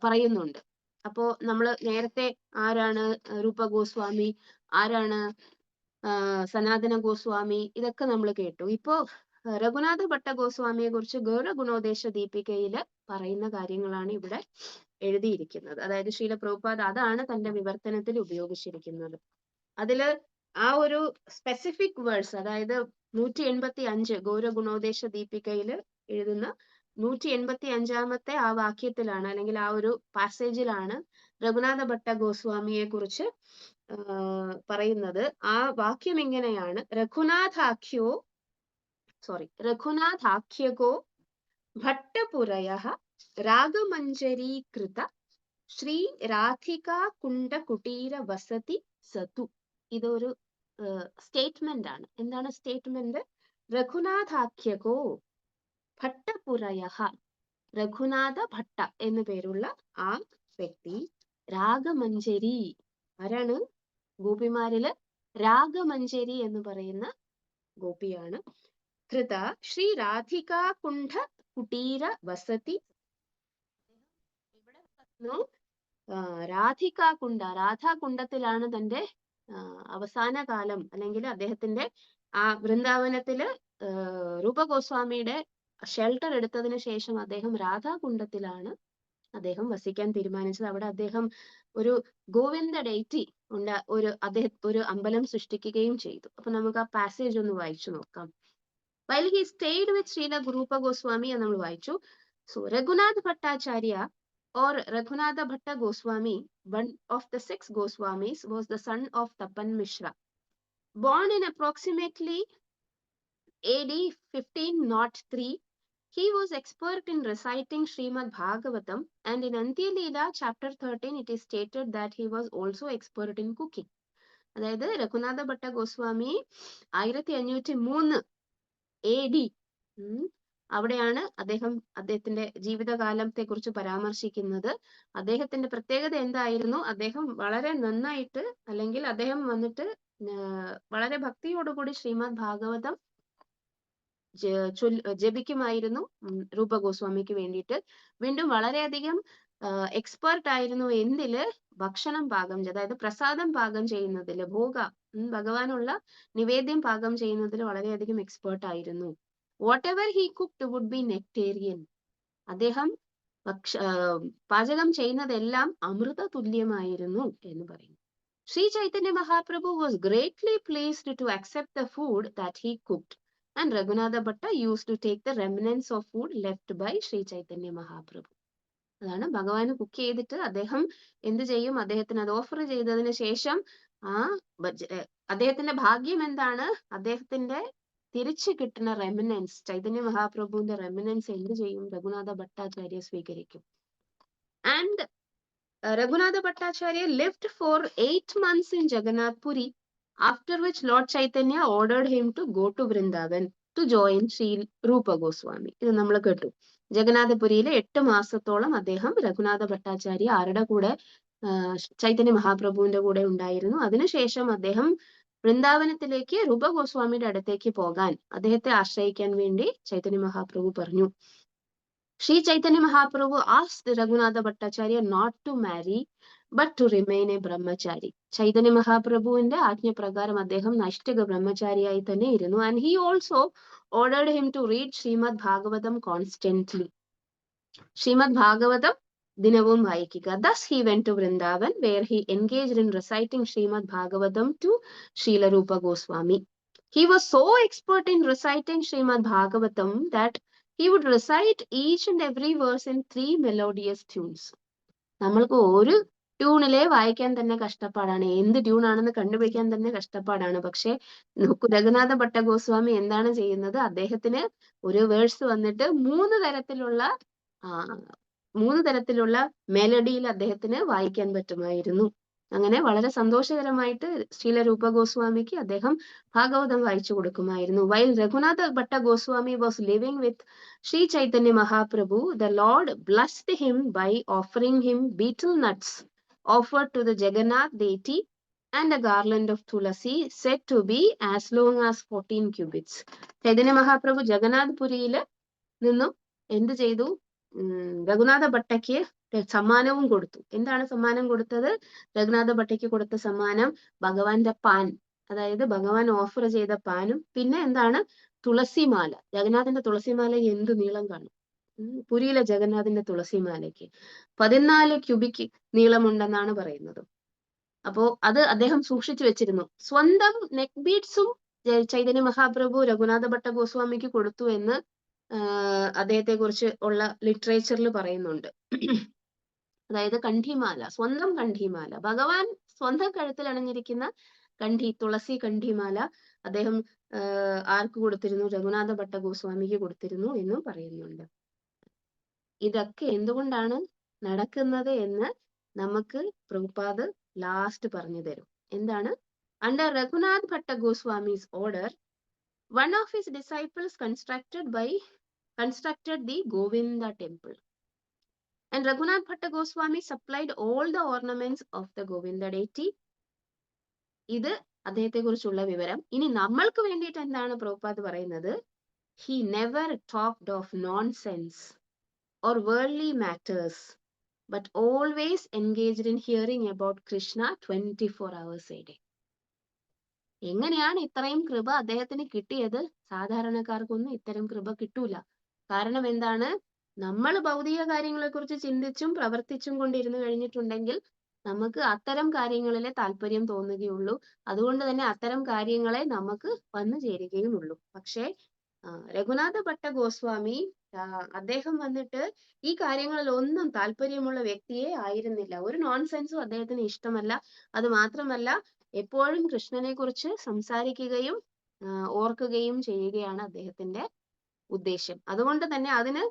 പറയുന്നുണ്ട്. അപ്പോ നമ്മൾ നേരത്തെ ആരാണ് രൂപ ഗോസ്വാമി, ആരാണ് സനാതന ഗോസ്വാമി, ഇതൊക്കെ നമ്മൾ കേട്ടു. ഇപ്പോ രഘുനാഥ ഭട്ട ഗോസ്വാമിയെ കുറിച്ച് ഗൗര ഗുണോദേശ ദീപികയില് പറയുന്ന കാര്യങ്ങളാണ് ഇവിടെ എഴുതിയിരിക്കുന്നത്. അതായത് ശീല പ്രഭുപാദ് അതാണ് തന്റെ വിവർത്തനത്തിൽ ഉപയോഗിച്ചിരിക്കുന്നത്. അതില് ആ ഒരു സ്പെസിഫിക് വേർഡ്സ്, അതായത് 185 ഗൗര ഗുണോദേശ ദീപികയില് എഴുതുന്ന 185 ആ വാക്യത്തിലാണ്, അല്ലെങ്കിൽ ആ ഒരു പാസേജിലാണ് രഘുനാഥ ഭട്ട ഗോസ്വാമിയെ കുറിച്ച് പറയുന്നത്. ആ വാക്യം ഇങ്ങനെയാണ്: രഘുനാഥാഖ്യകോ ഭട്ടപുരയഃ രാഗമഞ്ജരീകൃത ശ്രീ രാധികാ കുണ്ഡ കുടീര വസതി സതു. ഇതൊരു സ്റ്റേറ്റ്മെന്റ് ആണ്. എന്താണ് സ്റ്റേറ്റ്മെന്റ്? രഘുനാഥാഖ്യകോ ഭട്ടപുരയഃ, രഘുനാഥ ഭട്ട എന്നു പേരുള്ള ആ വ്യക്തി രാഗമഞ്ജരി, ആരാണ്? ഗോപിമാരില് രാഗമഞ്ജരി എന്ന് പറയുന്ന ഗോപിയാണ്. കൃത ശ്രീ രാധികാ കുണ്ഡ കുടീര വസതി. രാധാകുണ്ഡത്തിലാണ് തന്റെ അവസാന കാലം, അല്ലെങ്കിൽ അദ്ദേഹത്തിന്റെ ആ വൃന്ദാവനത്തില് രൂപഗോസ്വാമിയുടെ ഷെൽട്ടർ എടുത്തതിന് ശേഷം അദ്ദേഹം രാധാകുണ്ഡത്തിലാണ് അദ്ദേഹം വസിക്കാൻ തീരുമാനിച്ചത്. അവിടെ അദ്ദേഹം ഒരു ഗോവിന്ദ ഡെയ്റ്റി ഒരു അമ്പലം സൃഷ്ടിക്കുകയും ചെയ്തു. അപ്പൊ നമുക്ക് ആ പാസേജ് ഒന്ന് വായിച്ചു നോക്കാം. While he stayed with Srila Rupa Goswami, നമ്മൾ വായിച്ചു. So Raghunath Bhattacharya or Raghunatha Bhatta Goswami, one of the 6 Goswamis, was the son of Tapan Mishra. Born in approximately AD 1503, he was expert in reciting Srimad Bhagavatam, and in Antyalila chapter 13 it is stated that he was also expert in cooking. അതായത് Raghunatha Bhatta Goswami 1503 AD അവിടെയാണ് അദ്ദേഹത്തിന്റെ ജീവിതകാലത്തെ കുറിച്ച് പരാമർശിക്കുന്നത്. അദ്ദേഹത്തിന്റെ പ്രത്യേകത എന്തായിരുന്നു? അദ്ദേഹം വളരെ നന്നായിട്ട്, അല്ലെങ്കിൽ അദ്ദേഹം വന്നിട്ട് വളരെ ഭക്തിയോടുകൂടി ശ്രീമദ് ഭാഗവതം ജപിക്കുമായിരുന്നു രൂപ ഗോസ്വാമിക്ക് വേണ്ടിയിട്ട്. വീണ്ടും വളരെയധികം എക്സ്പേർട്ട് ആയിരുന്നു എന്തില്? ഭക്ഷണം പാകം, അതായത് പ്രസാദം പാകം ചെയ്യുന്നതില്, ഭോഗ ഭഗവാനുള്ള നിവേദ്യം പാകം ചെയ്യുന്നതിൽ വളരെയധികം എക്സ്പേർട്ട് ആയിരുന്നു. Whatever he cooked would be nectarean. അദ്ദേഹം പാചകം ചെയ്യുന്നതെല്ലാം അമൃത തുല്യമായിരുന്നു എന്ന് പറയുന്നു. Sri Chaitanya Mahaprabhu was greatly pleased to accept the food that he cooked, and Raghunatha Bhatta used to take the remnants of food left by Sri Chaitanya Mahaprabhu. അതാണ് ഭഗവാന് cook ചെയ്തിട്ട് അദ്ദേഹം എന്ത് ചെയ്യും? അദ്ദേഹത്തിന് അത് ഓഫർ ചെയ്തതിന് ശേഷം അദ്ദേഹത്തിന്റെ ഭാഗ്യം എന്താണ്? അദ്ദേഹത്തിന്റെ തിരിച്ചു കിട്ടുന്ന റെമിനൻസ്, ചൈതന്യ മഹാപ്രഭുവിന്റെ റെമിനൻസ് എന്ത് ചെയ്യും? രഘുനാഥ ഭട്ടാചാര്യ സ്വീകരിക്കും. And Raghunatha Bhattacharya lived for 8 months in Jagannath Puri, after which Lord Chaitanya ordered him to go to Vrindavan to join Sri Rupa Goswami. ഇത് നമ്മൾ കേട്ടു. ജഗന്നാഥപുരിയിലെ 8 മാസത്തോളം അദ്ദേഹം രഘുനാഥ ഭട്ടാചാര്യ ആരുടെ കൂടെ? ചൈതന്യ മഹാപ്രഭുവിന്റെ കൂടെ ഉണ്ടായിരുന്നു. അതിനുശേഷം അദ്ദേഹം വൃന്ദാവനത്തിലേക്ക് രൂപ ഗോസ്വാമിയുടെ അടുത്തേക്ക് പോകാൻ, അദ്ദേഹത്തെ ആശ്രയിക്കാൻ വേണ്ടി ചൈതന്യ മഹാപ്രഭു പറഞ്ഞു. Sri Chaitanya Mahaprabhu asked Raghunatha Bhattacharya not to marry, but to remain a brahmachari. Chaitanya മഹാപ്രഭുവിന്റെ ആജ്ഞപ്രകാരം അദ്ദേഹം നൈഷ്ഠിക ബ്രഹ്മചാരിയായി തന്നെ ഇരുന്നു. And he also ordered him to read Srimad Bhagavatam constantly. Srimad Bhagavatam ദിനവും വായിക്കുക. Thus he went to Vrindavan, where he engaged in reciting Srimad Bhagavatam to Srila Rupa Goswami. He was so expert in reciting Srimad Bhagavatam that he would recite each and every verse in 3 melodious tunes. നമ്മൾക്ക് ഒരു ട്യൂണിലെ വായിക്കാൻ തന്നെ കഷ്ടപ്പാടാണ്, എന്ത് tune ആണെന്ന് കണ്ടുപിടിക്കാൻ തന്നെ കഷ്ടപ്പാടാണ്. പക്ഷെ രഘുനാഥ ഭട്ട ഗോസ്വാമി എന്താണ് ചെയ്യുന്നത്? അദ്ദേഹത്തിന് ഒരു വേഴ്സ് വന്നിട്ട് 3 തരത്തിലുള്ള മെലഡിയിൽ അദ്ദേഹത്തിന് വായിക്കാൻ പറ്റുമായിരുന്നു. അങ്ങനെ വളരെ സന്തോഷകരമായിട്ട് ശ്രീല രൂപ ഗോസ്വാമിക്ക് അദ്ദേഹം ഭാഗവതം വായിച്ചു കൊടുക്കുമായിരുന്നു. While Raghunatha Bhatta Goswami was living with Sri Chaitanya Mahaprabhu, the Lord blessed him by offering him betel nuts offered to the Jagannath deity and a garland of tulasi said to be as long as 14 cubits. Chaitanya Mahaprabhu Jagannath പുരിയില് നിന്നും എന്ത് ചെയ്തു? രഘുനാഥ ഭട്ടയ്ക്ക് സമ്മാനവും കൊടുത്തു. എന്താണ് സമ്മാനം കൊടുത്തത്? രഘുനാഥ ഭട്ടയ്ക്ക് കൊടുത്ത സമ്മാനം ഭഗവാന്റെ പാൻ, അതായത് ഭഗവാൻ ഓഫർ ചെയ്ത പാനും, പിന്നെ എന്താണ്? തുളസിമാല. ജഗന്നാഥന്റെ തുളസിമാല എന്ത് നീളം കാണും? പുരിയിലെ ജഗന്നാഥന്റെ തുളസിമാലയ്ക്ക് 14 ക്യൂബിക് നീളമുണ്ടെന്നാണ് പറയുന്നത്. അപ്പോ അത് അദ്ദേഹം സൂക്ഷിച്ചു വെച്ചിരുന്നു. സ്വന്തം നെക്ക് ബീഡ്സും ചൈതന്യ മഹാപ്രഭു രഘുനാഥ ഭട്ട ഗോസ്വാമിക്ക് കൊടുത്തു എന്ന് അദ്ദേഹത്തെ കുറിച്ച് ഉള്ള ലിറ്ററേച്ചറിൽ പറയുന്നുണ്ട്. അതായത് കണ്ഠിമാല, സ്വന്തം കണ്ഠിമാല, ഭഗവാൻ സ്വന്തം കഴുത്തിൽ അണിഞ്ഞിരിക്കുന്ന തുളസി കണ്ഠിമാല അദ്ദേഹം ആർക്ക് കൊടുത്തിരുന്നു? രഘുനാഥ ഭട്ട ഗോസ്വാമിക്ക് കൊടുത്തിരുന്നു എന്നും പറയുന്നുണ്ട്. ഇതൊക്കെ എന്തുകൊണ്ടാണ് നടക്കുന്നത് എന്ന് നമുക്ക് പ്രഭുപാദ് ലാസ്റ്റ് പറഞ്ഞു തരും. എന്താണ്? Under Raghunath Bhatta Goswami's order, one of his disciples constructed the Govinda temple, and Raghunath Bhatta Goswami supplied all the ornaments of the Govinda deity. ഇത് അദ്ദേഹത്തെ കുറിച്ചുള്ള വിവരം. ഇനി നമ്മൾക്ക് വേണ്ടിയിട്ട് എന്താണ് പ്രഭുപാദ് പറയുന്നത്? He never talked of nonsense or worldly matters, but always engaged in hearing about Krishna 24 hours a day. എങ്ങനെയാണ് ഇത്രയും കൃപ അദ്ദേഹത്തിന് കിട്ടിയത്? സാധാരണക്കാർക്കൊന്നും ഇത്തരം കൃപ കിട്ടൂല. കാരണം എന്താണ്? നമ്മൾ ഭൗതിക കാര്യങ്ങളെ കുറിച്ച് ചിന്തിച്ചും പ്രവർത്തിച്ചും കൊണ്ടിരുന്നു കഴിഞ്ഞിട്ടുണ്ടെങ്കിൽ നമുക്ക് അത്തരം കാര്യങ്ങളിലെ താല്പര്യം തോന്നുകയുള്ളൂ. അതുകൊണ്ട് തന്നെ അത്തരം കാര്യങ്ങളെ നമുക്ക് വന്നു ചേരുകയുമുള്ളൂ. പക്ഷേ രഘുനാഥ ഭട്ട ഗോസ്വാമി അദ്ദേഹം വന്നിട്ട് ഈ കാര്യങ്ങളിൽ ഒന്നും താല്പര്യമുള്ള വ്യക്തിയെ ആയിരുന്നില്ല. ഒരു നോൺസെൻസും അദ്ദേഹത്തിന് ഇഷ്ടമല്ല. അത് മാത്രമല്ല, എപ്പോഴും കൃഷ്ണനെ കുറിച്ച് സംസാരിക്കുകയും ഓർക്കുകയും ചെയ്യുകയാണ് അദ്ദേഹത്തിന്റെ ഉദ്ദേശ്യം. അതുകൊണ്ട് തന്നെ അതിന്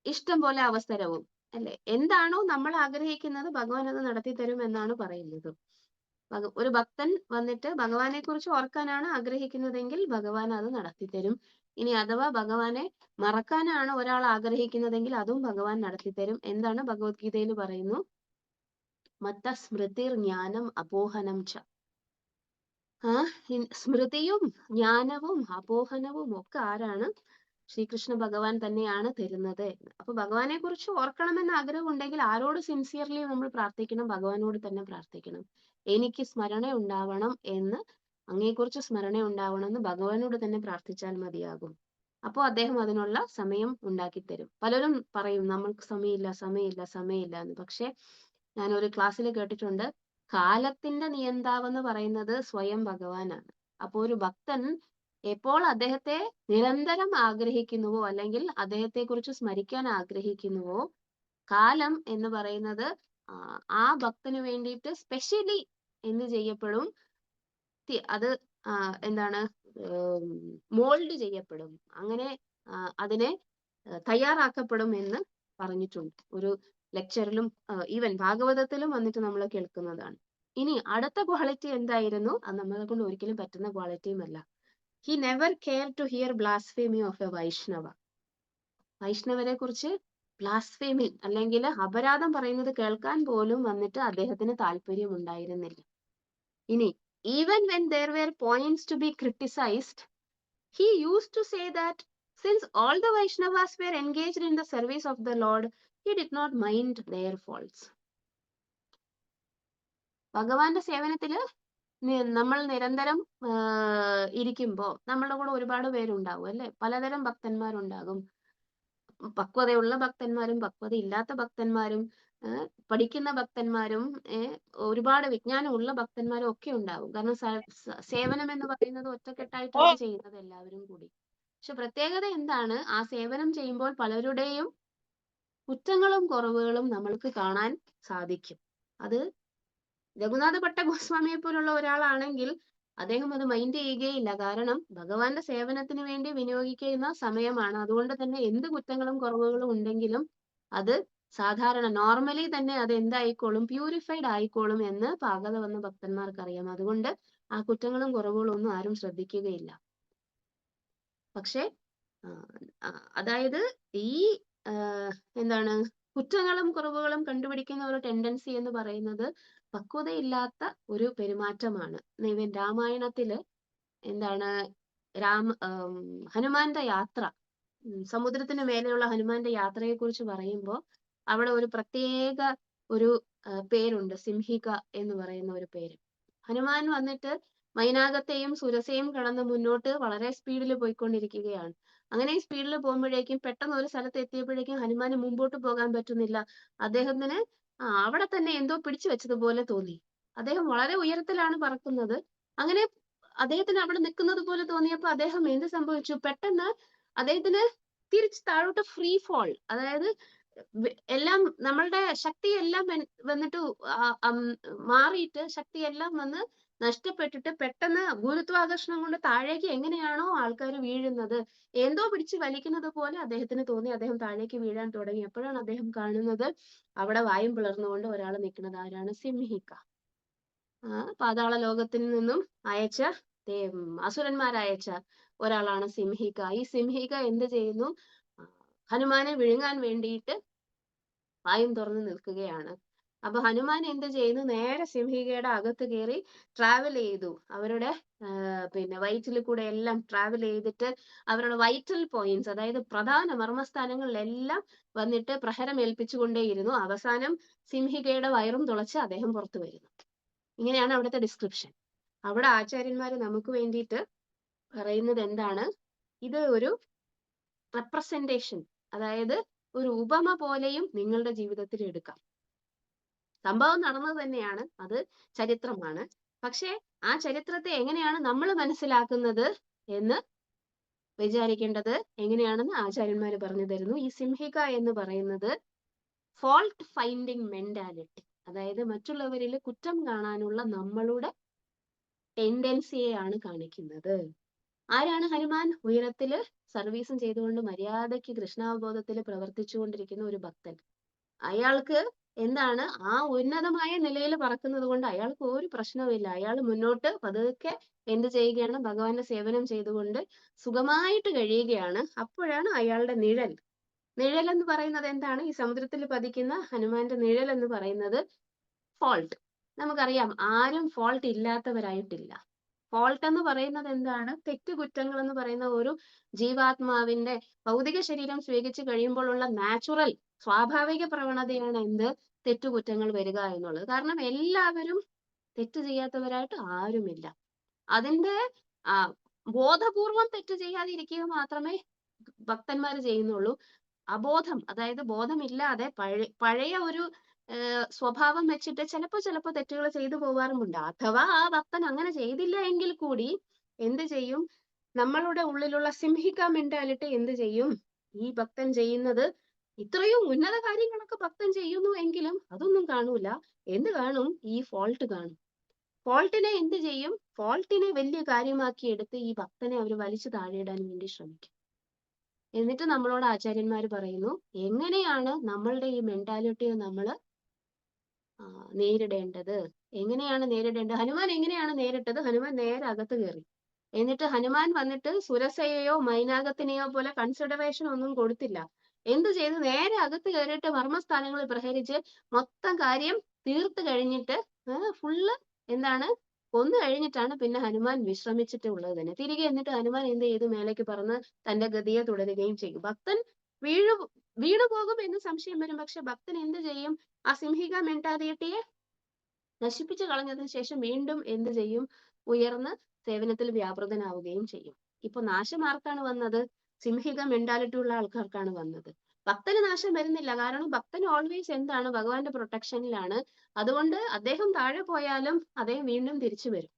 ഇഷ്ടം പോലെ അവസരവും, അല്ലെ? എന്താണോ നമ്മൾ ആഗ്രഹിക്കുന്നത് ഭഗവാൻ അത് നടത്തി തരും എന്നാണ് പറയുന്നത്. ഒരു ഭക്തൻ വന്നിട്ട് ഭഗവാനെ കുറിച്ച് ഓർക്കാനാണ് ആഗ്രഹിക്കുന്നതെങ്കിൽ ഭഗവാൻ അത് നടത്തി തരും. ഇനി അഥവാ ഭഗവാനെ മറക്കാനാണ് ഒരാൾ ആഗ്രഹിക്കുന്നതെങ്കിൽ അതും ഭഗവാൻ നടത്തി തരും. എന്താണ് ഭഗവത്ഗീതയിൽ പറയുന്നു? മത്ത സ്മൃതിർ ജ്ഞാനം അപോഹനം ച. സ്മൃതിയും ജ്ഞാനവും അപോഹനവും ഒക്കെ ആരാണ്? ശ്രീകൃഷ്ണ ഭഗവാൻ തന്നെയാണ് തരുന്നത്. അപ്പൊ ഭഗവാനെ കുറിച്ച് ഓർക്കണമെന്ന് ആഗ്രഹം ഉണ്ടെങ്കിൽ ആരോട് സിൻസിയർലി നമ്മൾ പ്രാർത്ഥിക്കണം? ഭഗവാനോട് തന്നെ പ്രാർത്ഥിക്കണം. എനിക്ക് സ്മരണ ഉണ്ടാവണം എന്ന്, അങ്ങയെക്കുറിച്ച് സ്മരണ ഉണ്ടാവണം എന്ന് ഭഗവാനോട് തന്നെ പ്രാർത്ഥിച്ചാൽ മതിയാകും. അപ്പോൾ അദ്ദേഹം അതിനുള്ള സമയം ഉണ്ടാക്കി തരും. പലരും പറയും നമ്മൾക്ക് സമയമില്ല സമയമില്ല സമയമില്ല എന്ന്. പക്ഷെ ഞാൻ ഒരു ക്ലാസ്സിൽ കേട്ടിട്ടുണ്ട്, കാലത്തിന്റെ നിയന്താവെന്ന് പറയുന്നത് സ്വയം ഭഗവാനാണ്. അപ്പൊ ഒരു ഭക്തൻ എപ്പോൾ അദ്ദേഹത്തെ നിരന്തരം ആഗ്രഹിക്കുന്നുവോ, അല്ലെങ്കിൽ അദ്ദേഹത്തെ കുറിച്ച് സ്മരിക്കാൻ ആഗ്രഹിക്കുന്നുവോ, കാലം എന്ന് പറയുന്നത് ആ ഭക്തന് വേണ്ടിയിട്ട് സ്പെഷ്യലി എന്ത് ചെയ്യപ്പെടും? അത് എന്താണ്, മോൾഡ് ചെയ്യപ്പെടും. അങ്ങനെ അതിനെ തയ്യാറാക്കപ്പെടും എന്ന് പറഞ്ഞിട്ടുണ്ട്. ഒരു ലെക്ചറിലും ഈവൻ ഭാഗവതത്തിലും വന്നിട്ട് നമ്മൾ കേൾക്കുന്നതാണ്. ഇനി അടുത്ത ക്വാളിറ്റി എന്തായിരുന്നു? അത് നമ്മളെ കൊണ്ട് ഒരിക്കലും പറ്റുന്ന ക്വാളിറ്റിയുമല്ല. He never care to hear blasphemy of a Vaishnava. വൈഷ്ണവരെ കുറിച്ച് ബ്ലാസ്ഫേമി അല്ലെങ്കിൽ അപരാധം പറയുന്നത് കേൾക്കാൻ പോലും വന്നിട്ട് അദ്ദേഹത്തിന് താല്പര്യം ഉണ്ടായിരുന്നില്ല. ഇനി even when there were points to be criticized, he used to say that since all the Vaishnavas were engaged in the service of the Lord, he did not mind their faults. ഭഗവാന്റെ സേവനത്തില് നമ്മൾ നിരന്തരം ഇരിക്കുമ്പോ നമ്മളുടെ കൂടെ ഒരുപാട് പേരുണ്ടാവും, അല്ലെ? പലതരം ഭക്തന്മാരുണ്ടാകും. പക്വതയുള്ള ഭക്തന്മാരും പക്വത ഇല്ലാത്ത ഭക്തന്മാരും, പഠിക്കുന്ന ഭക്തന്മാരും, ഒരുപാട് വിജ്ഞാനമുള്ള ഭക്തന്മാരും ഒക്കെ ഉണ്ടാവും. കാരണം സേവനം എന്ന് പറയുന്നത് ഒറ്റക്കെട്ടായിട്ടാണ് ചെയ്യുന്നത് എല്ലാവരും കൂടി. പക്ഷെ പ്രത്യേകത എന്താണ്? ആ സേവനം ചെയ്യുമ്പോൾ പലരുടെയും കുറ്റങ്ങളും കുറവുകളും നമ്മൾക്ക് കാണാൻ സാധിക്കും. അത് രഘുനാഥ ഭട്ട ഗോസ്വാമിയെ പോലുള്ള ഒരാളാണെങ്കിൽ അദ്ദേഹം അത് മൈൻഡ് ചെയ്യുകയില്ല. കാരണം ഭഗവാന്റെ സേവനത്തിന് വേണ്ടി വിനിയോഗിക്കുന്ന സമയമാണ്. അതുകൊണ്ട് തന്നെ എന്ത് കുറ്റങ്ങളും കുറവുകളും ഉണ്ടെങ്കിലും അത് സാധാരണ നോർമലി തന്നെ അത് എന്തായിക്കോളും, പ്യൂരിഫൈഡ് ആയിക്കോളും എന്ന് പാകത വന്ന ഭക്തന്മാർക്ക് അറിയാം. അതുകൊണ്ട് ആ കുറ്റങ്ങളും കുറവുകളും ഒന്നും ആരും ശ്രദ്ധിക്കുകയില്ല. പക്ഷെ അതായത് ഈ എന്താണ്, കുറ്റങ്ങളും കുറവുകളും കണ്ടുപിടിക്കുന്ന ഒരു ടെൻഡൻസി എന്ന് പറയുന്നത് പക്വതയില്ലാത്ത ഒരു പെരുമാറ്റമാണ്. ഇവൻ രാമായണത്തില് എന്താണ്, ഹനുമാന്റെ യാത്ര, സമുദ്രത്തിന് മേലെയുള്ള ഹനുമാന്റെ യാത്രയെ കുറിച്ച് പറയുമ്പോൾ അവിടെ ഒരു പ്രത്യേക ഒരു പേരുണ്ട്, സിംഹിക എന്ന് പറയുന്ന ഒരു പേര്. ഹനുമാൻ വന്നിട്ട് മൈനാകത്തെയും സുരസയും കടന്ന് മുന്നോട്ട് വളരെ സ്പീഡിൽ പോയിക്കൊണ്ടിരിക്കുകയാണ്. അങ്ങനെ സ്പീഡിൽ പോകുമ്പോഴേക്കും പെട്ടെന്ന് ഒരു സ്ഥലത്ത് എത്തിയപ്പോഴേക്കും ഹനുമാന് മുമ്പോട്ട് പോകാൻ പറ്റുന്നില്ല. അദ്ദേഹത്തിന് അവിടെ തന്നെ എന്തോ പിടിച്ചു വെച്ചതുപോലെ തോന്നി. അദ്ദേഹം വളരെ ഉയരത്തിലാണ് പറക്കുന്നത്. അങ്ങനെ അദ്ദേഹത്തിന് അവിടെ നിൽക്കുന്നത് പോലെ തോന്നിയപ്പോൾ അദ്ദേഹം എന്ത് സംഭവിച്ചു? പെട്ടെന്ന് അദ്ദേഹത്തിന് തിരിച്ച് താഴോട്ട് ഫ്രീ ഫോൾ, അതായത് എല്ലാം നമ്മളുടെ ശക്തിയെല്ലാം വന്നിട്ട് മാറിയിട്ട് ശക്തിയെല്ലാം വന്ന് നഷ്ടപ്പെട്ടിട്ട് പെട്ടെന്ന് ഗുരുത്വാകർഷണം കൊണ്ട് താഴേക്ക് എങ്ങനെയാണോ ആൾക്കാർ വീഴുന്നത്, എന്തോ പിടിച്ച് വലിക്കുന്നത് പോലെ അദ്ദേഹത്തിന് തോന്നി. അദ്ദേഹം താഴേക്ക് വീഴാൻ തുടങ്ങി. എപ്പോഴാണ് അദ്ദേഹം കാണുന്നത് അവിടെ വായും പിളർന്നുകൊണ്ട് ഒരാൾ നിൽക്കുന്നത്. ആരാണ്? സിംഹിക. പാതാള ലോകത്തിൽ നിന്നും അയച്ച അസുരന്മാരയച്ച ഒരാളാണ് സിംഹിക. ഈ സിംഹിക എന്ത് ചെയ്യുന്നു? ഹനുമാനെ വിഴുങ്ങാൻ വേണ്ടിയിട്ട് വായും തുറന്ന് നിൽക്കുകയാണ്. അപ്പൊ ഹനുമാൻ എന്ത് ചെയ്യുന്നു? നേരെ സിംഹികയുടെ അകത്ത് കയറി ട്രാവൽ ചെയ്തു. അവരുടെ വയറ്റിൽ കൂടെ എല്ലാം ട്രാവൽ ചെയ്തിട്ട് അവരുടെ വൈറ്റൽ പോയിന്റ്സ്, അതായത് പ്രധാന മർമ്മസ്ഥാനങ്ങളിലെല്ലാം വന്നിട്ട് പ്രഹരം ഏൽപ്പിച്ചുകൊണ്ടേയിരുന്നു. അവസാനം സിംഹികയുടെ വയറും തുളച്ച് അദ്ദേഹം പുറത്തു വരുന്നു. ഇങ്ങനെയാണ് അവിടുത്തെ ഡിസ്ക്രിപ്ഷൻ. അവിടെ ആചാര്യന്മാര് നമുക്ക് വേണ്ടിയിട്ട് പറയുന്നത് എന്താണ്? ഇത് ഒരു റെപ്രസെന്റേഷൻ, അതായത് ഒരു ഉപമ പോലെയും നിങ്ങളുടെ ജീവിതത്തിൽ എടുക്കാം. സംഭവം നടന്നത് തന്നെയാണ്, അത് ചരിത്രമാണ്. പക്ഷെ ആ ചരിത്രത്തെ എങ്ങനെയാണ് നമ്മൾ മനസ്സിലാക്കുന്നത് എന്ന് വിചാരിക്കേണ്ടത് എങ്ങനെയാണെന്ന് ആചാര്യന്മാര് പറഞ്ഞു തരുന്നു. ഈ സിംഹിക എന്ന് പറയുന്നത് ഫോൾട്ട് ഫൈൻഡിങ് മെന്റാലിറ്റി, അതായത് മറ്റുള്ളവരിൽ കുറ്റം കാണാനുള്ള നമ്മളുടെ ടെൻഡൻസിയെയാണ് കാണിക്കുന്നത്. ആരാണ് ഹനുമാൻ? ഉയരത്തില് സർവീസും ചെയ്തുകൊണ്ട് മര്യാദയ്ക്ക് കൃഷ്ണാവബോധത്തിൽ പ്രവർത്തിച്ചുകൊണ്ടിരിക്കുന്ന ഒരു ഭക്തൻ. അയാൾക്ക് എന്താണ് ആ ഉന്നതമായ നിലയിൽ പറക്കുന്നത് കൊണ്ട് അയാൾക്ക് ഒരു പ്രശ്നവുമില്ല. അയാൾ മുന്നോട്ട് പതുക്കെ എന്ത് ചെയ്യുകയാണ്? ഭഗവാന്റെ സേവനം ചെയ്തുകൊണ്ട് സുഖമായിട്ട് കഴിയുകയാണ്. അപ്പോഴാണ് അയാളുടെ നിഴൽ എന്ന് പറയുന്നത് എന്താണ്? ഈ സമുദ്രത്തിൽ പതിക്കുന്ന ഹനുമാന്റെ നിഴൽ എന്ന് പറയുന്നത് ഫോൾട്ട്. നമുക്കറിയാം ആരും ഫോൾട്ട് ഇല്ലാത്തവരായിട്ടില്ല. ഫോൾട്ട് എന്ന് പറയുന്നത് എന്താണ്? തെറ്റുകുറ്റങ്ങൾ എന്ന് പറയുന്ന ഒരു ജീവാത്മാവിന്റെ ഭൗതിക ശരീരം സ്വീകരിച്ചു കഴിയുമ്പോഴുള്ള നാച്ചുറൽ സ്വാഭാവിക പ്രവണതയാണ് എന്ത്? തെറ്റുകുറ്റങ്ങൾ വരിക എന്നുള്ളത്. കാരണം എല്ലാവരും തെറ്റ് ചെയ്യാത്തവരായിട്ട് ആരുമില്ല. അതിന്റെ ആ ബോധപൂർവം തെറ്റ് ചെയ്യാതിരിക്കുക മാത്രമേ ഭക്തന്മാർ ചെയ്യുന്നുള്ളൂ. അബോധം, അതായത് ബോധമില്ലാതെ പഴയ ഒരു സ്വഭാവം വെച്ചിട്ട് ചിലപ്പോ തെറ്റുകൾ ചെയ്തു പോകാറുമുണ്ട്. അഥവാ ആ ഭക്തൻ അങ്ങനെ ചെയ്തില്ല എങ്കിൽ കൂടി എന്ത് ചെയ്യും? നമ്മളുടെ ഉള്ളിലുള്ള സിംഹിക മെന്റാലിറ്റി എന്ത് ചെയ്യും? ഈ ഭക്തൻ ചെയ്യുന്നത് ഇത്രയും ഉന്നത കാര്യങ്ങളൊക്കെ ഭക്തൻ ചെയ്യുന്നു എങ്കിലും അതൊന്നും കാണൂല. എന്ത് കാണും? ഈ ഫോൾട്ട് കാണും. ഫോൾട്ടിനെ എന്ത് ചെയ്യും? ഫോൾട്ടിനെ വലിയ കാര്യമാക്കി എടുത്ത് ഈ ഭക്തനെ അവർ വലിച്ചു താഴെയിടാൻ വേണ്ടി ശ്രമിക്കും. എന്നിട്ട് നമ്മളോട് ആചാര്യന്മാർ പറയുന്നു, എങ്ങനെയാണ് നമ്മളുടെ ഈ മെന്റാലിറ്റിയെ നമ്മൾ നേരിടേണ്ടത്? എങ്ങനെയാണ് നേരിടേണ്ടത്? ഹനുമാൻ എങ്ങനെയാണ് നേരിട്ടത്? ഹനുമാൻ നേരെ അകത്ത് കയറി. എന്നിട്ട് ഹനുമാൻ വന്നിട്ട് സുരസയെയോ മൈനാകത്തിനെയോ പോലെ കൺസിഡറേഷൻ ഒന്നും കൊടുത്തില്ല. എന്ത് ചെയ്തു? നേരെ അകത്ത് കയറിയിട്ട് മർമ്മസ്ഥാനങ്ങളിൽ പ്രഹരിച്ച് മൊത്തം കാര്യം തീർത്ത് കഴിഞ്ഞിട്ട് ഫുള്ള് എന്താണ് കൊന്നു കഴിഞ്ഞിട്ടാണ് പിന്നെ ഹനുമാൻ വിശ്രമിച്ചിട്ടുള്ളത് തന്നെ. തിരികെ എന്നിട്ട് ഹനുമാൻ എന്ത് ചെയ്തു? മേലേക്ക് പറന്ന് തന്റെ ഗതിയെ തുടരുകയും ചെയ്യും. ഭക്തൻ വീണു പോകും എന്ന് സംശയം വരും. പക്ഷെ ഭക്തൻ എന്ത് ചെയ്യും? ആ സിംഹിക മെന്റാലിറ്റിയെ നശിപ്പിച്ചു കളഞ്ഞതിന് ശേഷം വീണ്ടും എന്ത് ചെയ്യും? ഉയർന്ന് സേവനത്തിൽ വ്യാപൃതനാവുകയും ചെയ്യും. ഇപ്പൊ നാശം ആർക്കാണ് വന്നത്? സിംഹിക മെന്റാലിറ്റി ഉള്ള ആൾക്കാർക്കാണ് വന്നത്. ഭക്തന് നാശം വരുന്നില്ല. കാരണം ഭക്തൻ ഓൾവേസ് എന്താണ്? ഭഗവാന്റെ പ്രൊട്ടക്ഷനിലാണ്. അതുകൊണ്ട് അദ്ദേഹം താഴെ പോയാലും അദ്ദേഹം വീണ്ടും തിരിച്ചു വരും.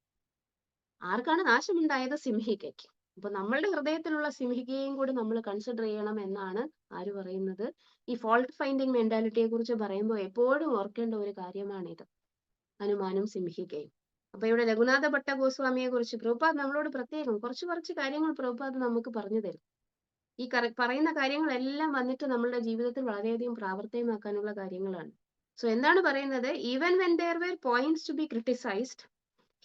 ആർക്കാണ് നാശമുണ്ടായത്? സിംഹികയ്ക്ക്. അപ്പൊ നമ്മളുടെ ഹൃദയത്തിലുള്ള സിംഹികയെയും കൂടി നമ്മൾ കൺസിഡർ ചെയ്യണം എന്നാണ് ആര് പറയുന്നത്? ഈ ഫോൾട്ട് ഫൈൻഡിങ് മെന്റാലിറ്റിയെ കുറിച്ച് പറയുമ്പോൾ എപ്പോഴും ഓർക്കേണ്ട ഒരു കാര്യമാണിത്. ഹനുമാനും സിംഹികയും. അപ്പൊ ഇവിടെ രഘുനാഥ ഭട്ട ഗോസ്വാമിയെ കുറിച്ച് പ്രഭുപാദ് നമ്മളോട് പ്രത്യേകം കുറച്ച് കാര്യങ്ങൾ പ്രഭുപാദ് നമുക്ക് പറഞ്ഞു തരും. ഈ പറയുന്ന കാര്യങ്ങളെല്ലാം വന്നിട്ട് നമ്മളുടെ ജീവിതത്തിൽ വളരെയധികം പ്രാവർത്തികമാക്കാനുള്ള കാര്യങ്ങളാണ്. സോ എന്താണ് പറയുന്നത്? Even when there were points to be criticized,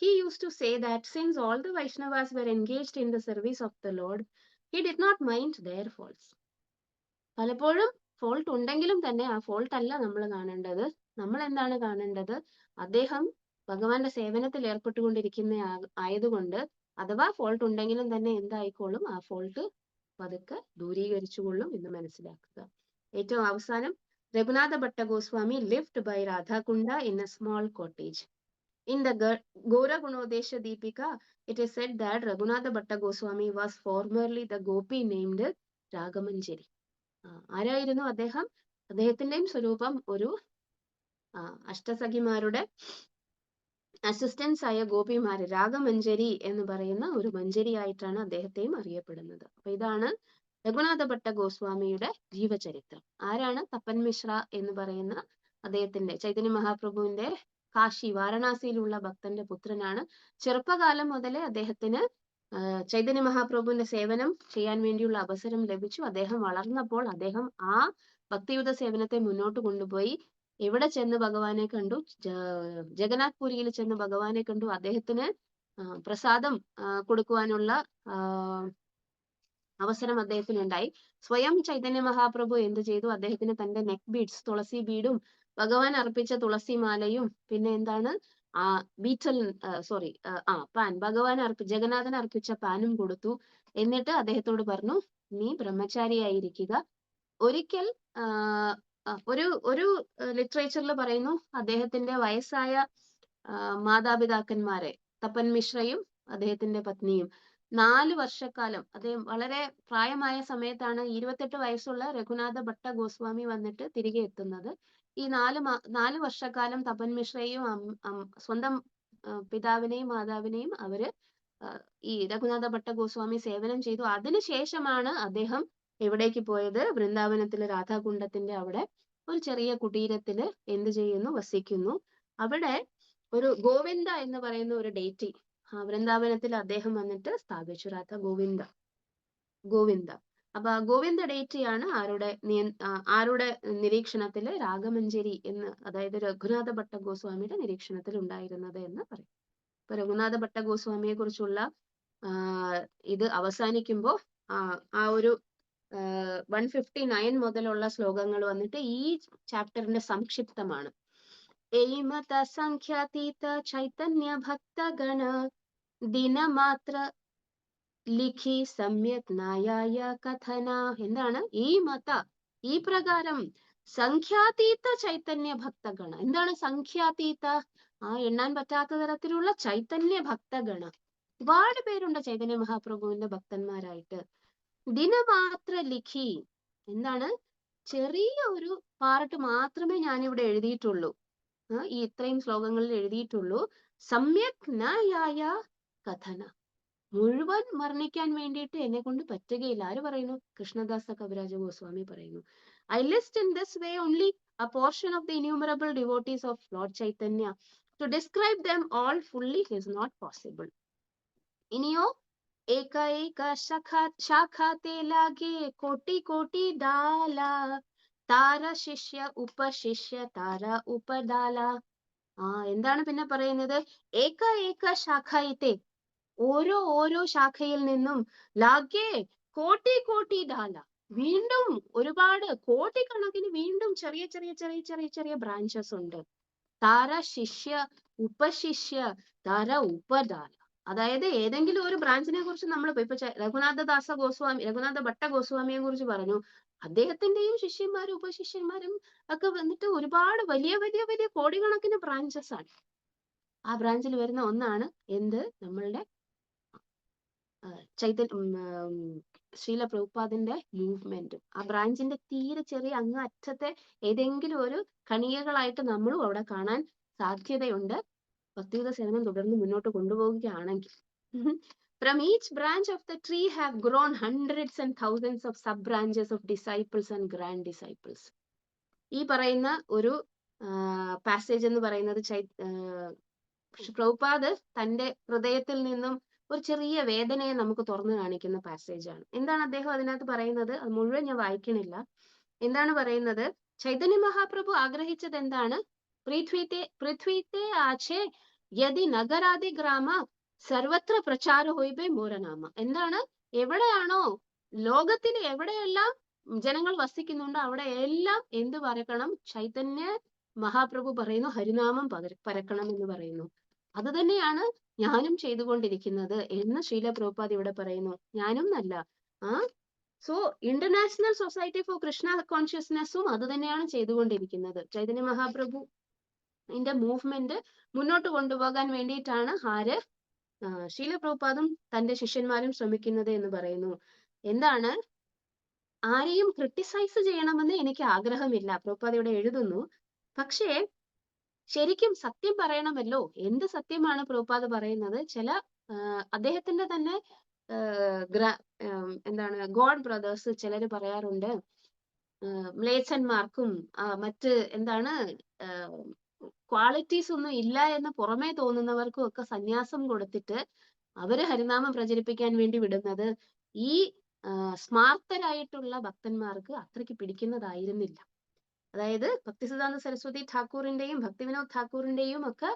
he used to say that since all the Vaishnavas were engaged in the service of the Lord, he did not mind their faults. പലപ്പോഴും fault ഉണ്ടെങ്കിലും തന്നെ ആ fault അല്ല നമ്മൾ കാണേണ്ടത്. നമ്മൾ എന്താണ് കാണേണ്ടത്? അദ്ദേഹം ഭഗവാന്റെ സേവനത്തിൽ ഏർപ്പെട്ടുകൊണ്ടിരിക്കുന്ന ആയതുകൊണ്ട് അഥവാ ഫോൾട്ട് ഉണ്ടെങ്കിലും തന്നെ എന്തായിക്കോളും? ആ ഫോൾട്ട് പതുക്കെ ദൂരീകരിച്ചുകൊള്ളും എന്ന് മനസ്സിലാക്കുക. ഏറ്റവും അവസാനം Raghunatha Bhatta Goswami lived by Radhakunda in a small cottage. In the Gora Gunodesha Deepika, it is said that Raghunatha Bhatta Goswami was formerly the gopi named Ragamanjari. ആരായിരുന്നു അദ്ദേഹം? അദ്ദേഹത്തിന്റെയും സ്വരൂപം ഒരു അഷ്ടസഖിമാരുടെ അസിസ്റ്റൻസ് ആയ ഗോപിമാര്, രാഗമഞ്ജരി എന്ന് പറയുന്ന ഒരു മഞ്ജരി ആയിട്ടാണ് അദ്ദേഹത്തെയും അറിയപ്പെടുന്നത്. അപ്പൊ ഇതാണ് രഘുനാഥ ഭട്ട ഗോസ്വാമിയുടെ ജീവചരിത്രം. ആരാണ്? തപ്പൻ മിശ്ര എന്ന് പറയുന്ന അദ്ദേഹത്തിന്റെ ചൈതന്യ മഹാപ്രഭുവിന്റെ കാശി വാരണാസിയിലുള്ള ഭക്തന്റെ പുത്രനാണ്. ചെറുപ്പകാലം മുതലേ അദ്ദേഹത്തിന് ചൈതന്യ മഹാപ്രഭുവിന്റെ സേവനം ചെയ്യാൻ വേണ്ടിയുള്ള അവസരം ലഭിച്ചു. അദ്ദേഹം വളർന്നപ്പോൾ അദ്ദേഹം ആ ഭക്തിയുത സേവനത്തെ മുന്നോട്ട് കൊണ്ടുപോയി. എവിടെ ചെന്ന് ഭഗവാനെ കണ്ടു? ജഗന്നാഥ് പുരിയിൽ ചെന്ന് ഭഗവാനെ കണ്ടു. അദ്ദേഹത്തിന് പ്രസാദം കൊടുക്കുവാനുള്ള അവസരം അദ്ദേഹത്തിന് ഉണ്ടായി. സ്വയം ചൈതന്യ മഹാപ്രഭു എന്ത് ചെയ്തു? അദ്ദേഹത്തിന് തന്റെ നെക്ക് ബീഡ്സ്, തുളസി ബീഡും ഭഗവാൻ അർപ്പിച്ച തുളസി മാലയും പിന്നെ എന്താണ് പാൻ, ഭഗവാൻ ജഗന്നാഥൻ അർപ്പിച്ച പാനും കൊടുത്തു. എന്നിട്ട് അദ്ദേഹത്തോട് പറഞ്ഞു, നീ ബ്രഹ്മചാരിയായിരിക്കുക. ഒരിക്കൽ ഒരു ലിറ്ററേച്ചറിൽ പറയുന്നു, അദ്ദേഹത്തിന്റെ വയസ്സായ മാതാപിതാക്കന്മാരെ, തപ്പൻ മിശ്രയും അദ്ദേഹത്തിന്റെ പത്നിയും 4 വർഷക്കാലം, അദ്ദേഹം വളരെ പ്രായമായ സമയത്താണ് 28 വയസ്സുള്ള രഘുനാഥ ഭട്ട ഗോസ്വാമി വന്നിട്ട് തിരികെ എത്തുന്നത്. ഈ 4 വർഷക്കാലം തപൻ മിശ്രയും സ്വന്തം പിതാവിനെയും മാതാവിനെയും അവര് ഈ രഘുനാഥ ഭട്ട ഗോസ്വാമി സേവനം ചെയ്തു. അതിനുശേഷമാണ് അദ്ദേഹം എവിടേക്ക് പോയത്? വൃന്ദാവനത്തിലെ രാധാകുണ്ടത്തിന്റെ അവിടെ ഒരു ചെറിയ കുടീരത്തില് എന്ത് ചെയ്യുന്നു? വസിക്കുന്നു. അവിടെ ഒരു ഗോവിന്ദ എന്ന് പറയുന്ന ഒരു ഡേറ്റി, വൃന്ദാവനത്തിൽ അദ്ദേഹം വന്നിട്ട് സ്ഥാപിച്ചു, രാധ ഗോവിന്ദ. അപ്പൊ ആ ഗോവിന്ദ ഡേറ്റിയാണ് ആരുടെ നിരീക്ഷണത്തില് രാഗമഞ്ജരി എന്ന്, അതായത് രഘുനാഥ ഭട്ട ഗോസ്വാമിയുടെ നിരീക്ഷണത്തിൽ ഉണ്ടായിരുന്നത് എന്ന് പറയും. ഇപ്പൊ രഘുനാഥ ഭട്ട ഗോസ്വാമിയെ കുറിച്ചുള്ള ഇത് അവസാനിക്കുമ്പോ ആ ഒരു 159 മുതലുള്ള ശ്ലോകങ്ങൾ വന്നിട്ട് ഈ ചാപ്റ്ററിന്റെ സംക്ഷിപ്തമാണ്. ഏമത സംഖ്യാതീത ചൈതന്യ ഭക്തഗണ ദിനമാത്ര ലിഖി സമ്യക് നായായ കഥന. എന്താണ് ഈ പ്രകാരം സംഖ്യാതീത ചൈതന്യ ഭക്തഗണ. എന്താണ് സംഖ്യാതീത? എണ്ണാൻ പറ്റാത്ത തരത്തിലുള്ള ചൈതന്യ ഭക്തഗണ, ഒരുപാട് പേരുണ്ട് ചൈതന്യ മഹാപ്രഭുവിന്റെ ഭക്തന്മാരായിട്ട്. ദിനമാത്ര ലിഖി, എന്താണ് ചെറിയ ഒരു പാർട്ട് മാത്രമേ ഞാനിവിടെ എഴുതിയിട്ടുള്ളൂ, ഈ ഇത്രയും ശ്ലോകങ്ങളിൽ എഴുതിയിട്ടുള്ളൂ. സമ്യക് നായായ കഥന, മുഴുവൻ വർണ്ണിക്കാൻ വേണ്ടിയിട്ട് എന്നെ കൊണ്ട് പറ്റുകയില്ല. ആര് പറയുന്നു? കൃഷ്ണദാസ കവിരാജ ഗോസ്വാമി പറയുന്നു. I list in this way only a portion of the innumerable devotees of Lord Chaitanya. To describe them all fully is not possible. ഇനിയോ ഏക ഏക ശാഖാത്തെ ലാഗേ കോട്ടി കോട്ടി ഡാല, താര ശിഷ്യ ഉപശിഷ്യ താര ഉപദാല. എന്താണ് പിന്നെ പറയുന്നത്? ഏക ഏക ശാഖായിത്തെ, ഓരോ ശാഖയിൽ നിന്നും ലാഗേ കോട്ടി കോട്ടി ഡാല, വീണ്ടും ഒരുപാട് കോടിക്കണക്കിന് വീണ്ടും ചെറിയ ചെറിയ ചെറിയ ചെറിയ ചെറിയ ബ്രാഞ്ചസ് ഉണ്ട്. താര ശിഷ്യ ഉപശിഷ്യ താര ഉപദാല. അതായത് ഏതെങ്കിലും ഒരു ബ്രാഞ്ചിനെ കുറിച്ച് നമ്മൾ ഇപ്പൊ രഘുനാഥ ഭട്ട ഗോസ്വാമിയെ കുറിച്ച് പറഞ്ഞു. അദ്ദേഹത്തിന്റെയും ശിഷ്യന്മാരും ഉപശിഷ്യന്മാരും ഒക്കെ വന്നിട്ട് ഒരുപാട് വലിയ വലിയ വലിയ കോടിക്കണക്കിന് ബ്രാഞ്ചസ് ആണ്. ആ ബ്രാഞ്ചിൽ വരുന്ന ഒന്നാണ് എന്ത്? നമ്മളുടെ ശ്രീല പ്രഭുപാദിന്റെ മൂവ്മെന്റ്. ആ ബ്രാഞ്ചിന്റെ തീരെ ചെറിയ അങ്ങ് അറ്റത്തെ ഏതെങ്കിലും ഒരു കണികകളായിട്ട് നമ്മളും അവിടെ കാണാൻ സാധ്യതയുണ്ട്, ഭക്തിയുത സേവനം തുടർന്ന് മുന്നോട്ട് കൊണ്ടുപോവുകയാണെങ്കിൽ. From each branch of the tree have grown hundreds and thousands of sub branches of disciples and grand disciples. ഈ പറയുന്ന ഒരു പാസേജ് എന്ന് പറയുന്നത് പ്രഭുപാദ് തന്റെ ഹൃദയത്തിൽ നിന്നും ഒരു ചെറിയ വേദനയെ നമുക്ക് തുറന്നു കാണിക്കുന്ന പാസേജ് ആണ്. എന്താണ് അദ്ദേഹം അതിനകത്ത് പറയുന്നത്? അത് മുഴുവൻ ഞാൻ വായിക്കണില്ല. എന്താണ് പറയുന്നത്? ചൈതന്യ മഹാപ്രഭു ആഗ്രഹിച്ചത് എന്താണ്? പൃഥ്വീത്തെ ആഛേ യദി നഗരാദി ഗ്രാമ സർവത്ര പ്രചാര ഹോയിബേ മോരനാമ. എന്താണ്? എവിടെയാണോ ലോകത്തിൽ എവിടെയെല്ലാം ജനങ്ങൾ വസിക്കുന്നുണ്ടോ അവിടെ എല്ലാം എന്ത് പരക്കണം? ചൈതന്യ മഹാപ്രഭു പറയുന്നു ഹരിനാമം പരക്കണം എന്ന് പറയുന്നു. അത് തന്നെയാണ് ഞാനും ചെയ്തുകൊണ്ടിരിക്കുന്നത് എന്ന് ശ്രീല പ്രഭുപാദ് ഇവിടെ പറയുന്നു. ഞാനും നല്ല so International Society for Krishna കോൺഷ്യസ്നെസ്സും അത് തന്നെയാണ് ചെയ്തുകൊണ്ടിരിക്കുന്നത്. ചൈതന്യ മഹാപ്രഭു ഇതിന്റെ മൂവ്മെന്റ് മുന്നോട്ട് കൊണ്ടുപോകാൻ വേണ്ടിയിട്ടാണ് ശ്രീല പ്രഭുപാദും തന്റെ ശിഷ്യന്മാരും ശ്രമിക്കുന്നത് എന്ന് പറയുന്നു. എന്താണ്? ആരെയും ക്രിട്ടിസൈസ് ചെയ്യണമെന്ന് എനിക്ക് ആഗ്രഹമില്ല, പ്രഭുപാദ് ഇവിടെ എഴുതുന്നു. പക്ഷേ ശരിക്കും സത്യം പറയണമല്ലോ. എന്ത് സത്യമാണ് പ്രഭുപാദ് പറയുന്നത്? അദ്ദേഹത്തിന്റെ തന്നെ എന്താണ് ഗോഡ് ബ്രദേഴ്സ് ചിലര് പറയാറുണ്ട്, മ്ലേച്ഛന്മാർക്കും മറ്റ് എന്താണ് ക്വാളിറ്റീസ് ഒന്നും ഇല്ല എന്ന് പുറമേ തോന്നുന്നവർക്കും ഒക്കെ സന്യാസം കൊടുത്തിട്ട് അവര് ഹരിനാമം പ്രചരിപ്പിക്കാൻ വേണ്ടി വിടുന്നത് ഈ സ്മാർത്തരായിട്ടുള്ള ഭക്തന്മാർക്ക് അത്രയ്ക്ക് പിടിക്കുന്നതായിരുന്നില്ല. അതായത് ഭക്തിസിദ്ധാന്ത സരസ്വതി ഠാക്കൂറിന്റെയും ഭക്തി വിനോദ് ഠാക്കൂറിന്റെയും ഒക്കെ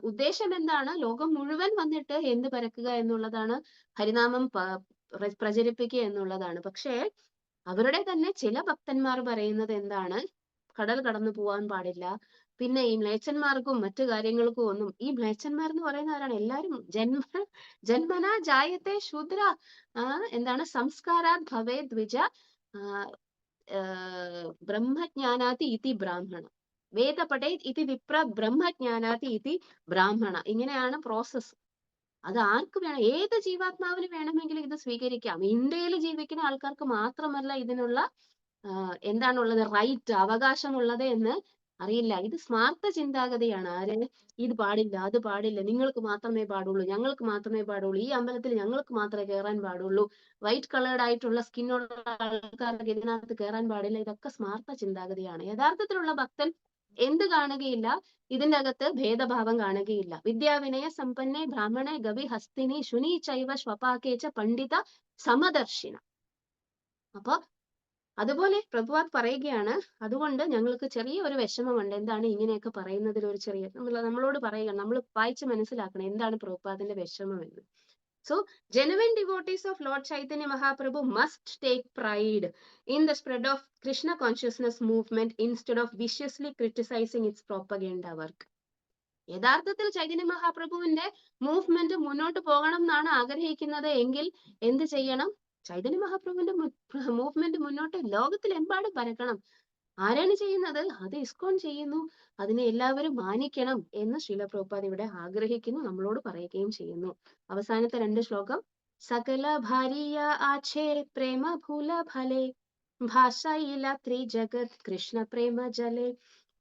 ഉദ്ദേശം എന്താണ്? ലോകം മുഴുവൻ വന്നിട്ട് എന്ത് പരക്കുക എന്നുള്ളതാണ്, ഹരിനാമം പ്രചരിപ്പിക്കുക എന്നുള്ളതാണ്. പക്ഷേ അവരുടെ തന്നെ ചില ഭക്തന്മാർ പറയുന്നത് എന്താണ്? കടൽ കടന്നു പോവാൻ പാടില്ല, പിന്നെ ഈ മ്ലേച്ഛന്മാർക്കും മറ്റു കാര്യങ്ങൾക്കും ഒന്നും. ഈ മ്ലേച്ഛന്മാർ എന്ന് പറയുന്ന ആരാണ്? എല്ലാവരും ജന്മന ജായത്തെ ശൂദ്ര, എന്താണ് സംസ്കാരാത് ഭവേ ദ്വിജ ബ്രഹ്മജ്ഞാനാതി ഇതി ബ്രാഹ്മണ, വേദ പഠേത് ഇതി വിപ്ര ബ്രഹ്മജ്ഞാനാതി ഇതി ബ്രാഹ്മണ. ഇങ്ങനെയാണ് പ്രോസസ്. അത് ആർക്ക് വേണം, ഏത് ജീവാത്മാവിന് വേണമെങ്കിലും ഇത് സ്വീകരിക്കാം. ഇന്ത്യയിൽ ജീവിക്കുന്ന ആൾക്കാർക്ക് മാത്രമല്ല ഇതിനുള്ള എന്താണുള്ളത്, റൈറ്റ്, അവകാശമുള്ളത് എന്ന് അറിയില്ല. ഇത് സ്മാർത്ഥ ചിന്താഗതിയാണ്. ഇത് പാടില്ല, അത് പാടില്ല, നിങ്ങൾക്ക് മാത്രമേ പാടുള്ളൂ, ഞങ്ങൾക്ക് മാത്രമേ പാടുള്ളൂ, ഈ അമ്പലത്തിൽ ഞങ്ങൾക്ക് മാത്രമേ കയറാൻ പാടുള്ളൂ, വൈറ്റ് കളേർഡ് ആയിട്ടുള്ള സ്കിന്നുള്ള ആൾക്കാർക്ക് ഇതിനകത്ത് കയറാൻ പാടില്ല. ഇതൊക്കെ സ്മാർത്ഥ ചിന്താഗതിയാണ്. യഥാർത്ഥത്തിലുള്ള ഭക്തൻ എന്ത് കാണുകയില്ല? ഇതിന്റെ അകത്ത് ഭേദഭാവം കാണുകയില്ല. വിദ്യാവിനയ സമ്പന്നെ ബ്രാഹ്മണെ ഗവി ഹസ്തിനി ശുനി ചൈവ ശ്വപാകേച്ച പണ്ഡിത സമദർശിന. അപ്പൊ അതുപോലെ പ്രഭുപാദ് പറയുകയാണ്, അതുകൊണ്ട് ഞങ്ങൾക്ക് ചെറിയ ഒരു വിഷമമുണ്ട്. എന്താണ് ഇങ്ങനെയൊക്കെ പറയുന്നതിൽ ഒരു ചെറിയ നമ്മളോട് പറയുക, നമ്മൾ വായിച്ച് മനസ്സിലാക്കണം എന്താണ് പ്രഭുപാദിന്റെ വിഷമം എന്ന്. So, genuine devotees of Lord Chaitanya Mahaprabhu must take pride in the spread of Krishna consciousness movement instead of viciously criticizing its propaganda work. യഥാർത്ഥത്തിൽ ചൈതന്യ മഹാപ്രഭുവിന്റെ മൂവ്മെന്റ് മുന്നോട്ട് പോകണം എന്നാണ് ആഗ്രഹിക്കുന്നത് എങ്കിൽ എന്ത് ചെയ്യണം? ചൈതന്യ മഹാപ്രഭുവിന്റെ മൂവ്മെന്റ് മുന്നോട്ട് ലോകത്തിലെമ്പാടും പരക്കണം. ആരാണ് ചെയ്യുന്നത്? അത് ഇസ്കോൺ ചെയ്യുന്നു. അതിനെ എല്ലാവരും മാനിക്കണം എന്ന് ശ്രീല പ്രഭുപാദ് ഇവിടെ ആഗ്രഹിക്കുന്നു, നമ്മളോട് പറയുകയും ചെയ്യുന്നു. അവസാനത്തെ 2 ശ്ലോകം. സകല ഭാരിയ ആഛേ പ്രേമ ഭൂല ഫലേ ഭാഷയില ത്രിജഗത് കൃഷ്ണ പ്രേമ ജലേ.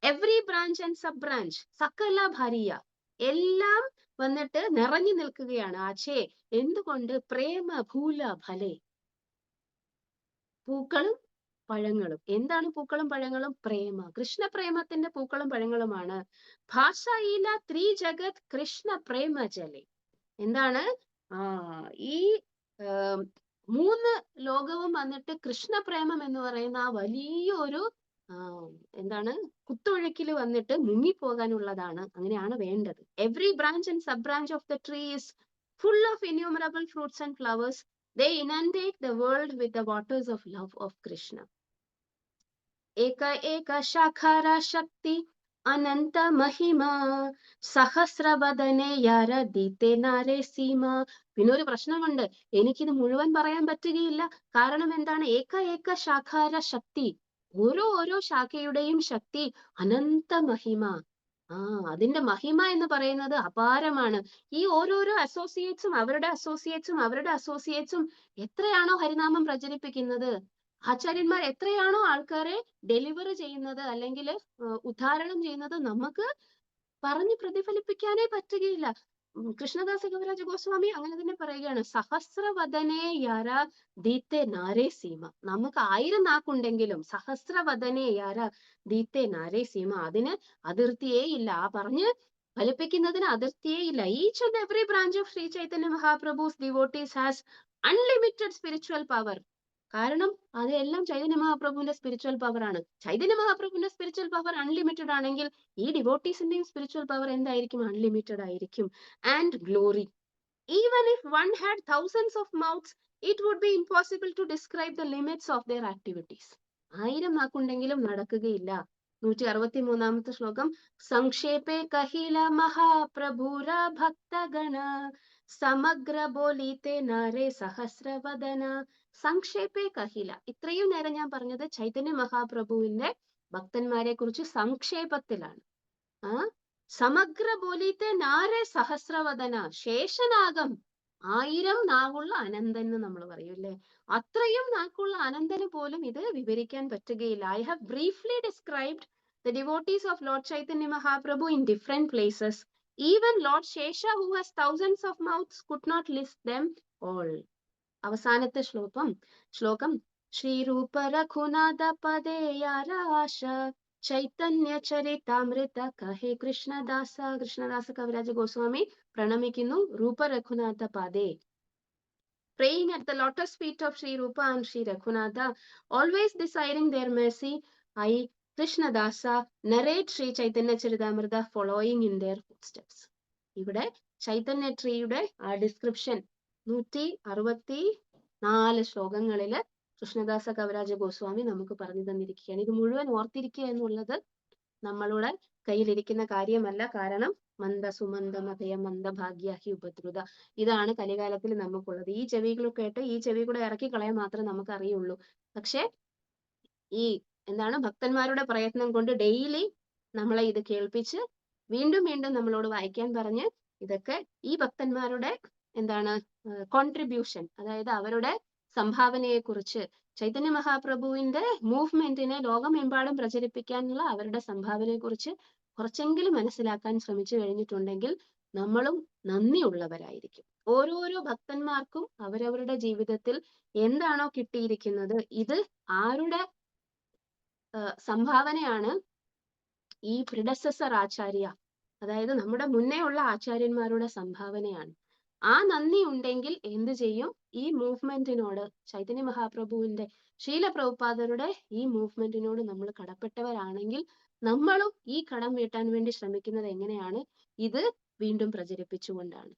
Every branch and sub branch, സകല ഭാരിയ, എല്ലാം വന്നിട്ട് നിറഞ്ഞു നിൽക്കുകയാണ്. ആഛേ, എന്തുകൊണ്ട്? പ്രേമ ഭൂല ഫലേ, പൂക്കളും പഴങ്ങളും. എന്താണ് പൂക്കളും പഴങ്ങളും? പ്രേമ, കൃഷ്ണ പ്രേമത്തിന്റെ പൂക്കളും പഴങ്ങളുമാണ്. ഭാഷയില ത്രിജഗത് കൃഷ്ണ പ്രേമ ജലേ. എന്താണ്? ഈ 3 ലോകവും വന്നിട്ട് കൃഷ്ണപ്രേമം എന്ന് പറയുന്ന ആ വലിയൊരു എന്താണ് കുത്തൊഴുക്കിൽ വന്നിട്ട് മുങ്ങിപ്പോകാനുള്ളതാണ്. അങ്ങനെയാണ് വേണ്ടത്. Every branch and sub branch of the tree is full of innumerable fruits and flowers. They inundate the world with the waters of love of Krishna. Eka eka shakhara shakti അനന്ത മഹിമ സഹസ്രവദനെ യാരദീത്തെ നാരേ സീമ. പിന്നെ ഒരു പ്രശ്നമുണ്ട്, എനിക്കിത് മുഴുവൻ പറയാൻ പറ്റുകയില്ല. കാരണം എന്താണ്? ഏക ഏക ശാഖാര ശക്തി, ഓരോ ശാഖയുടെയും ശക്തി അനന്ത മഹിമ. അതിന്റെ മഹിമ എന്ന് പറയുന്നത് അപാരമാണ്. ഈ ഓരോരോ അസോസിയേറ്റ്സും അവരുടെ അസോസിയേറ്റ്സും എത്രയാണോ ഹരിനാമം പ്രചരിപ്പിക്കുന്നത്, ആചാര്യന്മാർ എത്രയാണോ ആൾക്കാരെ ഡെലിവർ ചെയ്യുന്നത് അല്ലെങ്കിൽ ഉദ്ധാരണം ചെയ്യുന്നത്, നമുക്ക് പറഞ്ഞു പ്രതിഫലിപ്പിക്കാനേ പറ്റുകയില്ല. കൃഷ്ണദാസ കവിരാജ ഗോസ്വാമി അങ്ങനെ തന്നെ പറയുകയാണ്, സഹസ്രവദനേ യാര ദീത്തെ നാരേ സീമ. നമുക്ക് 1000 നാക്കുണ്ടെങ്കിലും സഹസ്രവദനേ യാര ദീത്തെ നാരേ സീമ, അതിന് അതിർത്തിയേ ഇല്ല. പറഞ്ഞ് ഫലിപ്പിക്കുന്നതിന് അതിർത്തിയേ ഇല്ല. Each and every branch of Sri Chaitanya Mahaprabhu's devotees has unlimited spiritual power. കാരണം അതെല്ലാം ചൈതന്യ മഹാപ്രഭുവിന്റെ സ്പിരിച്വൽ പവർ ആണ്. ചൈതന്യ മഹാപ്രഭുവിന്റെ സ്പിരിച്വൽ പവർ അൺലിമിറ്റഡ് ആണെങ്കിൽ ഈ ഡിവോട്ടീസിന്റെയും സ്പിരിച്വൽ പവർ എന്തായിരിക്കും? അൺലിമിറ്റഡ് ആയിരിക്കും. And glory. Even if one had thousands of mouths, it would be impossible to describe the limits of their activities. 1000 നാക്കുണ്ടെങ്കിലും നടക്കുകയില്ല. 163ാമത്തെ ശ്ലോകം. സംക്ഷേപേ കഹില മഹാപ്രഭുര ഭക്തഗണ സമഗ്ര ബോലിത്തെ നാരേ സഹസ്രവദന. സംക്ഷേപേ കഹില. ഇത്രയും നേരം ഞാൻ പറഞ്ഞത് ചൈതന്യ മഹാപ്രഭുവിന്റെ ഭക്തന്മാരെ കുറിച്ച് സംക്ഷേപത്തിലാണ്. സമഗ്ര ബോലിത്തെ നാരേ സഹസ്രവദന. ശേഷനാഗം, 1000 നാവുള്ള അനന്തൻ എന്ന് നമ്മൾ പറയൂല്ലേ, അത്രയും നാക്കുള്ള അനന്തന് പോലും ഇത് വിവരിക്കാൻ പറ്റുകയില്ല. I have briefly described the devotees of Lord Chaitanya Mahaprabhu in different places. Even Lord Shesha, who has thousands of mouths, could not list them all. അവസാനത്തെ ശ്ലോകം. ശ്രീരൂപ രഘുനാഥ പദേയാരാശ ചൈതന്യ ചരിതാമൃത കഹേ കൃഷ്ണദാസ. കൃഷ്ണദാസ കവിരാജ ഗോസ്വാമി പ്രണമിക്കുന്നു രൂപ Raghunatha പാദേ. Praying at the lotus feet of Sri Rupa and Sri Raghunatha, always desiring their mercy, I Krishnadasa narrate Sri Chaitanya Charitamrita following in their footsteps. ഇവിടെ ചൈതന്യ ട്രീയുടെ ആ description 164 ശ്ലോകങ്ങളില് Krishnadas കവിരാജ Goswami നമുക്ക് പറഞ്ഞു തന്നിരിക്കുകയാണ്. ഇത് മുഴുവൻ ഓർത്തിരിക്കുക എന്നുള്ളത് നമ്മളുടെ കയ്യിലിരിക്കുന്ന കാര്യമല്ല. കാരണം മന്ദ സുമന്ദ മതയ മന്ദഭാഗ്യ ഹി ഉപദ്രുത, ഇതാണ് കലികാലത്തിൽ നമുക്കുള്ളത്. ഈ ചെവികൾ കേട്ട് ഈ ചെവി കൂടെ ഇറക്കി കളയാൻ മാത്രമേ നമുക്ക് അറിയുള്ളൂ. പക്ഷെ ഈ ഭക്തന്മാരുടെ പ്രയത്നം കൊണ്ട് ഡെയിലി നമ്മളെ ഇത് കേൾപ്പിച്ച് വീണ്ടും നമ്മളോട് വായിക്കാൻ പറഞ്ഞ് ഇതൊക്കെ ഈ ഭക്തന്മാരുടെ കോൺട്രിബ്യൂഷൻ, അതായത് അവരുടെ സംഭാവനയെ കുറിച്ച്, ചൈതന്യ മഹാപ്രഭുവിന്റെ മൂവ്മെന്റിനെ ലോകമെമ്പാടും പ്രചരിപ്പിക്കാനുള്ള അവരുടെ സംഭാവനയെ കുറിച്ച് കുറച്ചെങ്കിലും മനസ്സിലാക്കാൻ ശ്രമിച്ചു കഴിഞ്ഞിട്ടുണ്ടെങ്കിൽ നമ്മളും നന്ദിയുള്ളവരായിരിക്കും. ഓരോരോ ഭക്തന്മാർക്കും അവരവരുടെ ജീവിതത്തിൽ എന്താണോ കിട്ടിയിരിക്കുന്നത്, ഇത് ആരുടെ സംഭാവനയാണ്, ഈ പ്രിഡസസർ ആചാര്യ, അതായത് നമ്മുടെ മുന്നേ ഉള്ള ആചാര്യന്മാരുടെ സംഭാവനയാണ്. ആ നന്ദി ഉണ്ടെങ്കിൽ എന്ത് ചെയ്യും? ഈ മൂവ്മെന്റിനോട്, ചൈതന്യ മഹാപ്രഭുവിന്റെ, ശീല പ്രഭുപാദരുടെ ഈ മൂവ്മെന്റിനോട് നമ്മൾ കടപ്പെട്ടവരാണെങ്കിൽ നമ്മളും ഈ കടം വീട്ടാൻ വേണ്ടി ശ്രമിക്കുന്നത് എങ്ങനെയാണ്? ഇത് വീണ്ടും പ്രചരിപ്പിച്ചുകൊണ്ടാണ്.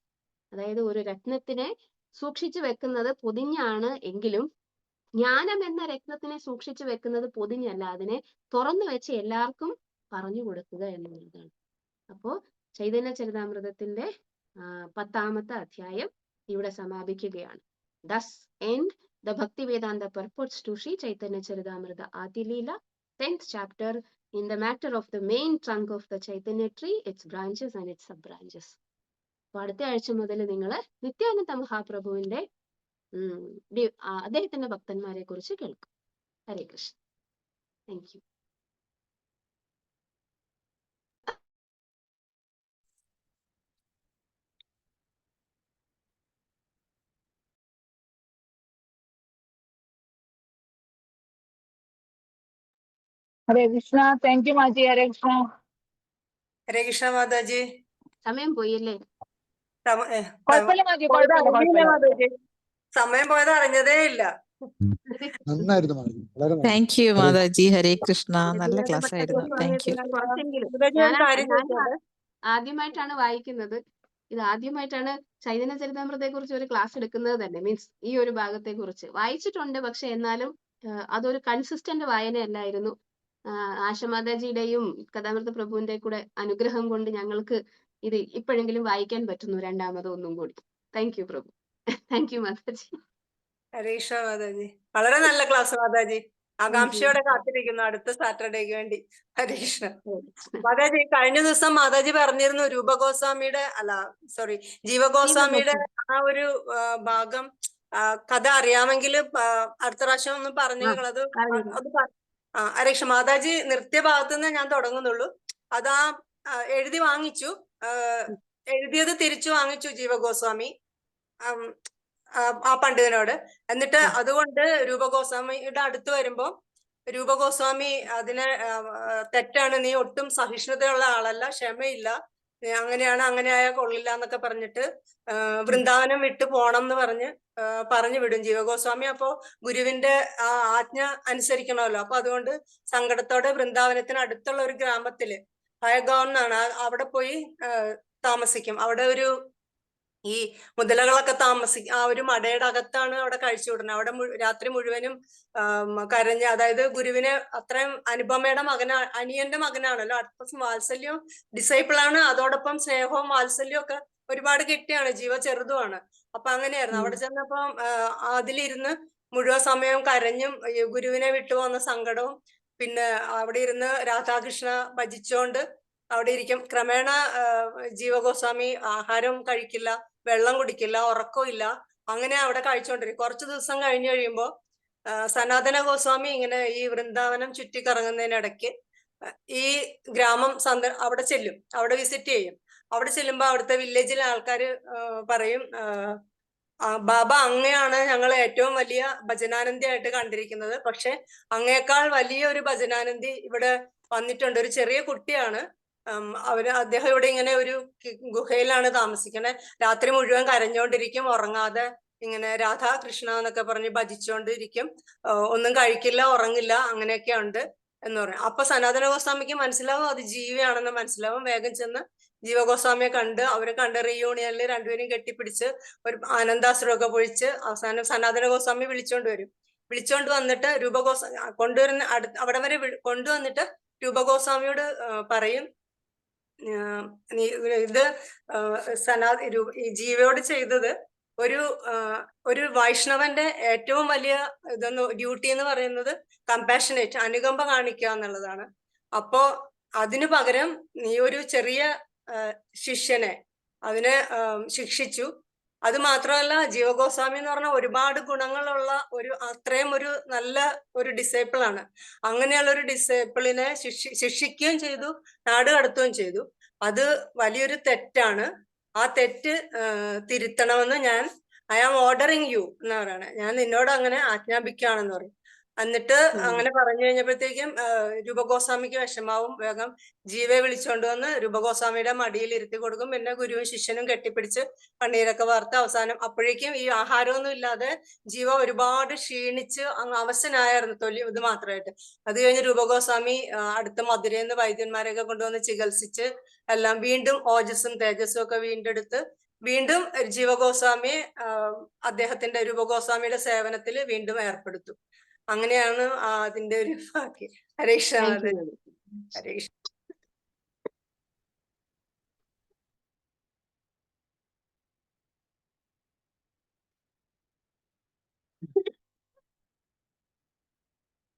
അതായത് ഒരു രത്നത്തിനെ സൂക്ഷിച്ചു വെക്കുന്നത് പൊതിഞ്ഞാണ് എങ്കിലും ജ്ഞാനം എന്ന രത്നത്തിനെ സൂക്ഷിച്ചു വെക്കുന്നത് പൊതിഞ്ഞല്ല, അതിനെ തുറന്നു വെച്ച് എല്ലാവർക്കും പറഞ്ഞു കൊടുക്കുക എന്നുള്ളതാണ്. അപ്പോ ചൈതന്യ ചരിതാമൃതത്തിന്റെ 10ാമത്തെ അധ്യായം ഇവിടെ സമാപിക്കുകയാണ്. Thus end the Bhaktivedanta purports to Sri Chaitanya Charitamrita Adilila, 10th chapter, in the matter of the main trunk of the Chaitanya tree, its branches and its sub-branches. അപ്പൊ അടുത്ത ആഴ്ച മുതൽ നിങ്ങൾ നിത്യാനന്ദ മഹാപ്രഭുവിന്റെ അദ്ദേഹത്തിന്റെ ഭക്തന്മാരെ കുറിച്ച് കേൾക്കും. Hare Krishna. Thank you. Hare Krishna. Thank you Maji. Hare Krishna. Hare Krishna Mataji. സമയം പോയില്ലേ? കുഴപ്പമില്ല മാജി, കുഴപ്പമില്ല. സമയം പോയത് അറിഞ്ഞതേ ഇല്ല. Thank you Mataji. ഹരേ കൃഷ്ണ. നല്ല ക്ലാസ് ആയിരുന്നു. Thank you. ആദ്യമായിട്ടാണ് വായിക്കുന്നത്. ഇത് ആദ്യമായിട്ടാണ് ചൈതന്യ ചരിതാമൃതത്തെ കുറിച്ച് ഒരു ക്ലാസ് എടുക്കുന്നത് തന്നെ. മീൻസ് ഈ ഒരു ഭാഗത്തെ കുറിച്ച് വായിച്ചിട്ടുണ്ട്, പക്ഷെ എന്നാലും അതൊരു കൺസിസ്റ്റന്റ് വായനയല്ലായിരുന്നു. ആശമാതാജിയുടെയും കഥാമൃത പ്രഭുവിന്റെ കൂടെ അനുഗ്രഹം കൊണ്ട് ഞങ്ങൾക്ക് ഇത് ഇപ്പോഴെങ്കിലും വായിക്കാൻ പറ്റുന്നു രണ്ടാമത് ഒന്നും കൂടി. Thank you Prabhu. Thank you Mataji. Harisha Mataji, വളരെ നല്ല ക്ലാസ് മാതാജി. ആകാംക്ഷയോടെ കാത്തിരിക്കുന്നു അടുത്ത സാറ്റർഡേക്ക് വേണ്ടി. ഹരീഷ്ണ മാതാജി, കഴിഞ്ഞ ദിവസം മാതാജി പറഞ്ഞിരുന്നു ജീവഗോസ്വാമിയുടെ ആ ഒരു ഭാഗം കഥ അറിയാമെങ്കിൽ അടുത്ത പ്രാവശ്യം ഒന്ന് പറഞ്ഞേങ്ങൾ. അത് ഹരീഷ മാതാജി നിർത്തിയ ഭാഗത്തുനിന്ന് ഞാൻ തുടങ്ങുന്നുള്ളൂ. അതാ എഴുതി വാങ്ങിച്ചു, എഴുതിയത് തിരിച്ചു വാങ്ങിച്ചു ജീവഗോസ്വാമി ആ പണ്ഡിതനോട്. എന്നിട്ട് അതുകൊണ്ട് രൂപഗോസ്വാമിയുടെ അടുത്ത് വരുമ്പോ രൂപഗോസ്വാമി അതിനെ തെറ്റാണ്, നീ ഒട്ടും സഹിഷ്ണുതയുള്ള ആളല്ല, ക്ഷമയില്ല, അങ്ങനെ ആയാൽ കൊള്ളില്ല എന്നൊക്കെ പറഞ്ഞിട്ട് വൃന്ദാവനം വിട്ടു പോണം എന്ന് പറഞ്ഞു വിടും ജീവഗോസ്വാമി. അപ്പോ ഗുരുവിന്റെ ആ ആജ്ഞ അനുസരിക്കണമല്ലോ. അപ്പൊ അതുകൊണ്ട് സങ്കടത്തോടെ വൃന്ദാവനത്തിന് അടുത്തുള്ള ഒരു ഗ്രാമത്തില് ഭയഗാവ് എന്നാണ്, അവിടെ പോയി താമസിക്കും. അവിടെ ഒരു ഈ മുതലകളൊക്കെ ആ ഒരു മടയുടെ അകത്താണ് അവിടെ കഴിച്ചു വിടുന്നത്. അവിടെ രാത്രി മുഴുവനും കരഞ്ഞ്, അതായത് ഗുരുവിനെ അത്രയും അനുപമയുടെ അനിയന്റെ മകനാണല്ലോ, അല്പം വാത്സല്യവും ഡിസൈപ്പിളാണ്, അതോടൊപ്പം സ്നേഹവും വാത്സല്യവും ഒക്കെ ഒരുപാട് കിട്ടിയാണ്. ജീവ ചെറുതുമാണ്. അപ്പൊ അങ്ങനെയായിരുന്നു. അവിടെ ചെന്നപ്പം അതിലിരുന്ന് മുഴുവൻ സമയം കരഞ്ഞും ഗുരുവിനെ വിട്ടുപോകുന്ന സങ്കടവും, പിന്നെ അവിടെ ഇരുന്ന് രാധാകൃഷ്ണ ഭജിച്ചോണ്ട് അവിടെ ഇരിക്കും. ക്രമേണ ജീവഗോസ്വാമി ആഹാരം കഴിക്കില്ല, വെള്ളം കുടിക്കില്ല, ഉറക്കമില്ല, അങ്ങനെ അവിടെ കഴിച്ചുകൊണ്ടിരിക്കും. കുറച്ചു ദിവസം കഴിഞ്ഞു കഴിയുമ്പോ സനാതന ഗോസ്വാമി ഇങ്ങനെ ഈ വൃന്ദാവനം ചുറ്റിക്കറങ്ങുന്നതിനിടയ്ക്ക് ഈ ഗ്രാമം അവിടെ ചെല്ലും, അവിടെ വിസിറ്റ് ചെയ്യും. അവിടെ ചെല്ലുമ്പോ അവിടുത്തെ വില്ലേജിലെ ആൾക്കാര് പറയും, ബാബ അങ്ങയാണ് ഞങ്ങൾ ഏറ്റവും വലിയ ഭജനാനന്ദി ആയിട്ട് കണ്ടിരിക്കുന്നത്, പക്ഷെ അങ്ങേക്കാൾ വലിയൊരു ഭജനാനന്ദി ഇവിടെ വന്നിട്ടുണ്ട്. ഒരു ചെറിയ കുട്ടിയാണ്, അദ്ദേഹം ഇവിടെ ഇങ്ങനെ ഒരു ഗുഹയിലാണ് താമസിക്കണേ. രാത്രി മുഴുവൻ കരഞ്ഞോണ്ടിരിക്കും, ഉറങ്ങാതെ ഇങ്ങനെ രാധാകൃഷ്ണ എന്നൊക്കെ പറഞ്ഞ് ഭജിച്ചോണ്ടിരിക്കും, ഒന്നും കഴിക്കില്ല, ഉറങ്ങില്ല, അങ്ങനെയൊക്കെ ഉണ്ട് എന്ന് പറയും. അപ്പൊ സനാതന ഗോസ്വാമിക്ക് മനസ്സിലാവും അത് ജീവിയാണെന്ന് മനസ്സിലാവും. വേഗം ചെന്ന് ജീവഗോസ്വാമിയെ അവരെ കണ്ട് റീയൂണിയനിൽ രണ്ടുപേരും കെട്ടിപ്പിടിച്ച് ഒരു ആനന്ദാശ്രമൊക്കെ പൊഴിച്ച് അവസാനം സനാതന ഗോസ്വാമി വിളിച്ചോണ്ട് വന്നിട്ട് കൊണ്ടുവരുന്ന അവിടെ വരെ കൊണ്ടുവന്നിട്ട് രൂപഗോസ്വാമിയോട് പറയും, ഇത് ജീവയോട് ചെയ്തത് ഒരു വൈഷ്ണവന്റെ ഏറ്റവും വലിയ ഡ്യൂട്ടി എന്ന് പറയുന്നത് കമ്പാഷനേറ്റ്, അനുകമ്പ കാണിക്കുക എന്നുള്ളതാണ്. അപ്പോ അതിനു പകരം നീ ഒരു ചെറിയ ശിഷ്യനെ അതിനെ ശിക്ഷിച്ചു. അത് മാത്രമല്ല, ജീവഗോസ്വാമി എന്ന് പറഞ്ഞാൽ ഒരുപാട് ഗുണങ്ങളുള്ള അത്രയും ഒരു നല്ല ഒരു ഡിസൈപ്പിൾ ആണ്. അങ്ങനെയുള്ള ഒരു ഡിസൈപ്പിളിനെ ശിക്ഷിക്കുകയും ചെയ്തു, നാട് കടത്തുകയും ചെയ്തു. അത് വലിയൊരു തെറ്റാണ്. ആ തെറ്റ് തിരുത്തണമെന്ന് ഐ ആം ഓർഡറിങ് യു എന്ന് പറയണേ, ഞാൻ നിന്നോട് അങ്ങനെ ആജ്ഞാപിക്കുകയാണെന്ന് പറയും. എന്നിട്ട് അങ്ങനെ പറഞ്ഞു കഴിഞ്ഞപ്പോഴത്തേക്കും രൂപഗോസ്വാമിക്ക് വിഷമാവും. വേഗം ജീവയെ വിളിച്ചുകൊണ്ട് വന്ന് രൂപഗോസ്വാമിയുടെ മടിയിൽ ഇരുത്തി കൊടുക്കും. പിന്നെ ഗുരുവും ശിഷ്യനും കെട്ടിപ്പിടിച്ച് കണ്ണീരൊക്കെ വാർത്ത് അവസാനം അപ്പോഴേക്കും ഈ ആഹാരമൊന്നും ഇല്ലാതെ ജീവ ഒരുപാട് ക്ഷീണിച്ച് അങ്ങ് അവശനായിരുന്നു, തൊലി ഇത് മാത്രമായിട്ട്. അത് കഴിഞ്ഞ് രൂപഗോസ്വാമി അടുത്ത മധുരയിൽ നിന്ന് വൈദ്യന്മാരെയൊക്കെ കൊണ്ടുവന്ന് ചികിത്സിച്ച് എല്ലാം വീണ്ടും ഓജസ്സും തേജസ്സും ഒക്കെ വീണ്ടെടുത്ത് വീണ്ടും ജീവഗോസ്വാമിയെ അദ്ദേഹത്തിന്റെ രൂപഗോസ്വാമിയുടെ സേവനത്തിൽ വീണ്ടും ഏർപ്പെടുത്തും. അങ്ങനെയാണ് അതിന്റെ ഒരു ബാക്കി. ഹരേ കൃഷ്ണ. ഹരേ കൃഷ്ണ.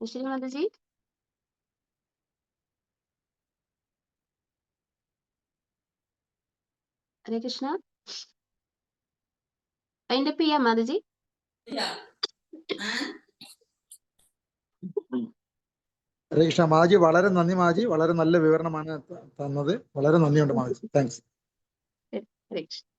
ശ്രീ മാതാജി. ഹരേ കൃഷ്ണ. അതിന്റെ ചെയ്യാം മാതാജി. ഹരേ കൃഷ്ണ. മാജി വളരെ നന്ദി. മാജി വളരെ നല്ല വിവരണമാണ് തന്നത്. വളരെ നന്ദിയുണ്ട് മാജി. താങ്ക്സ്. ഹരേ കൃഷ്ണ.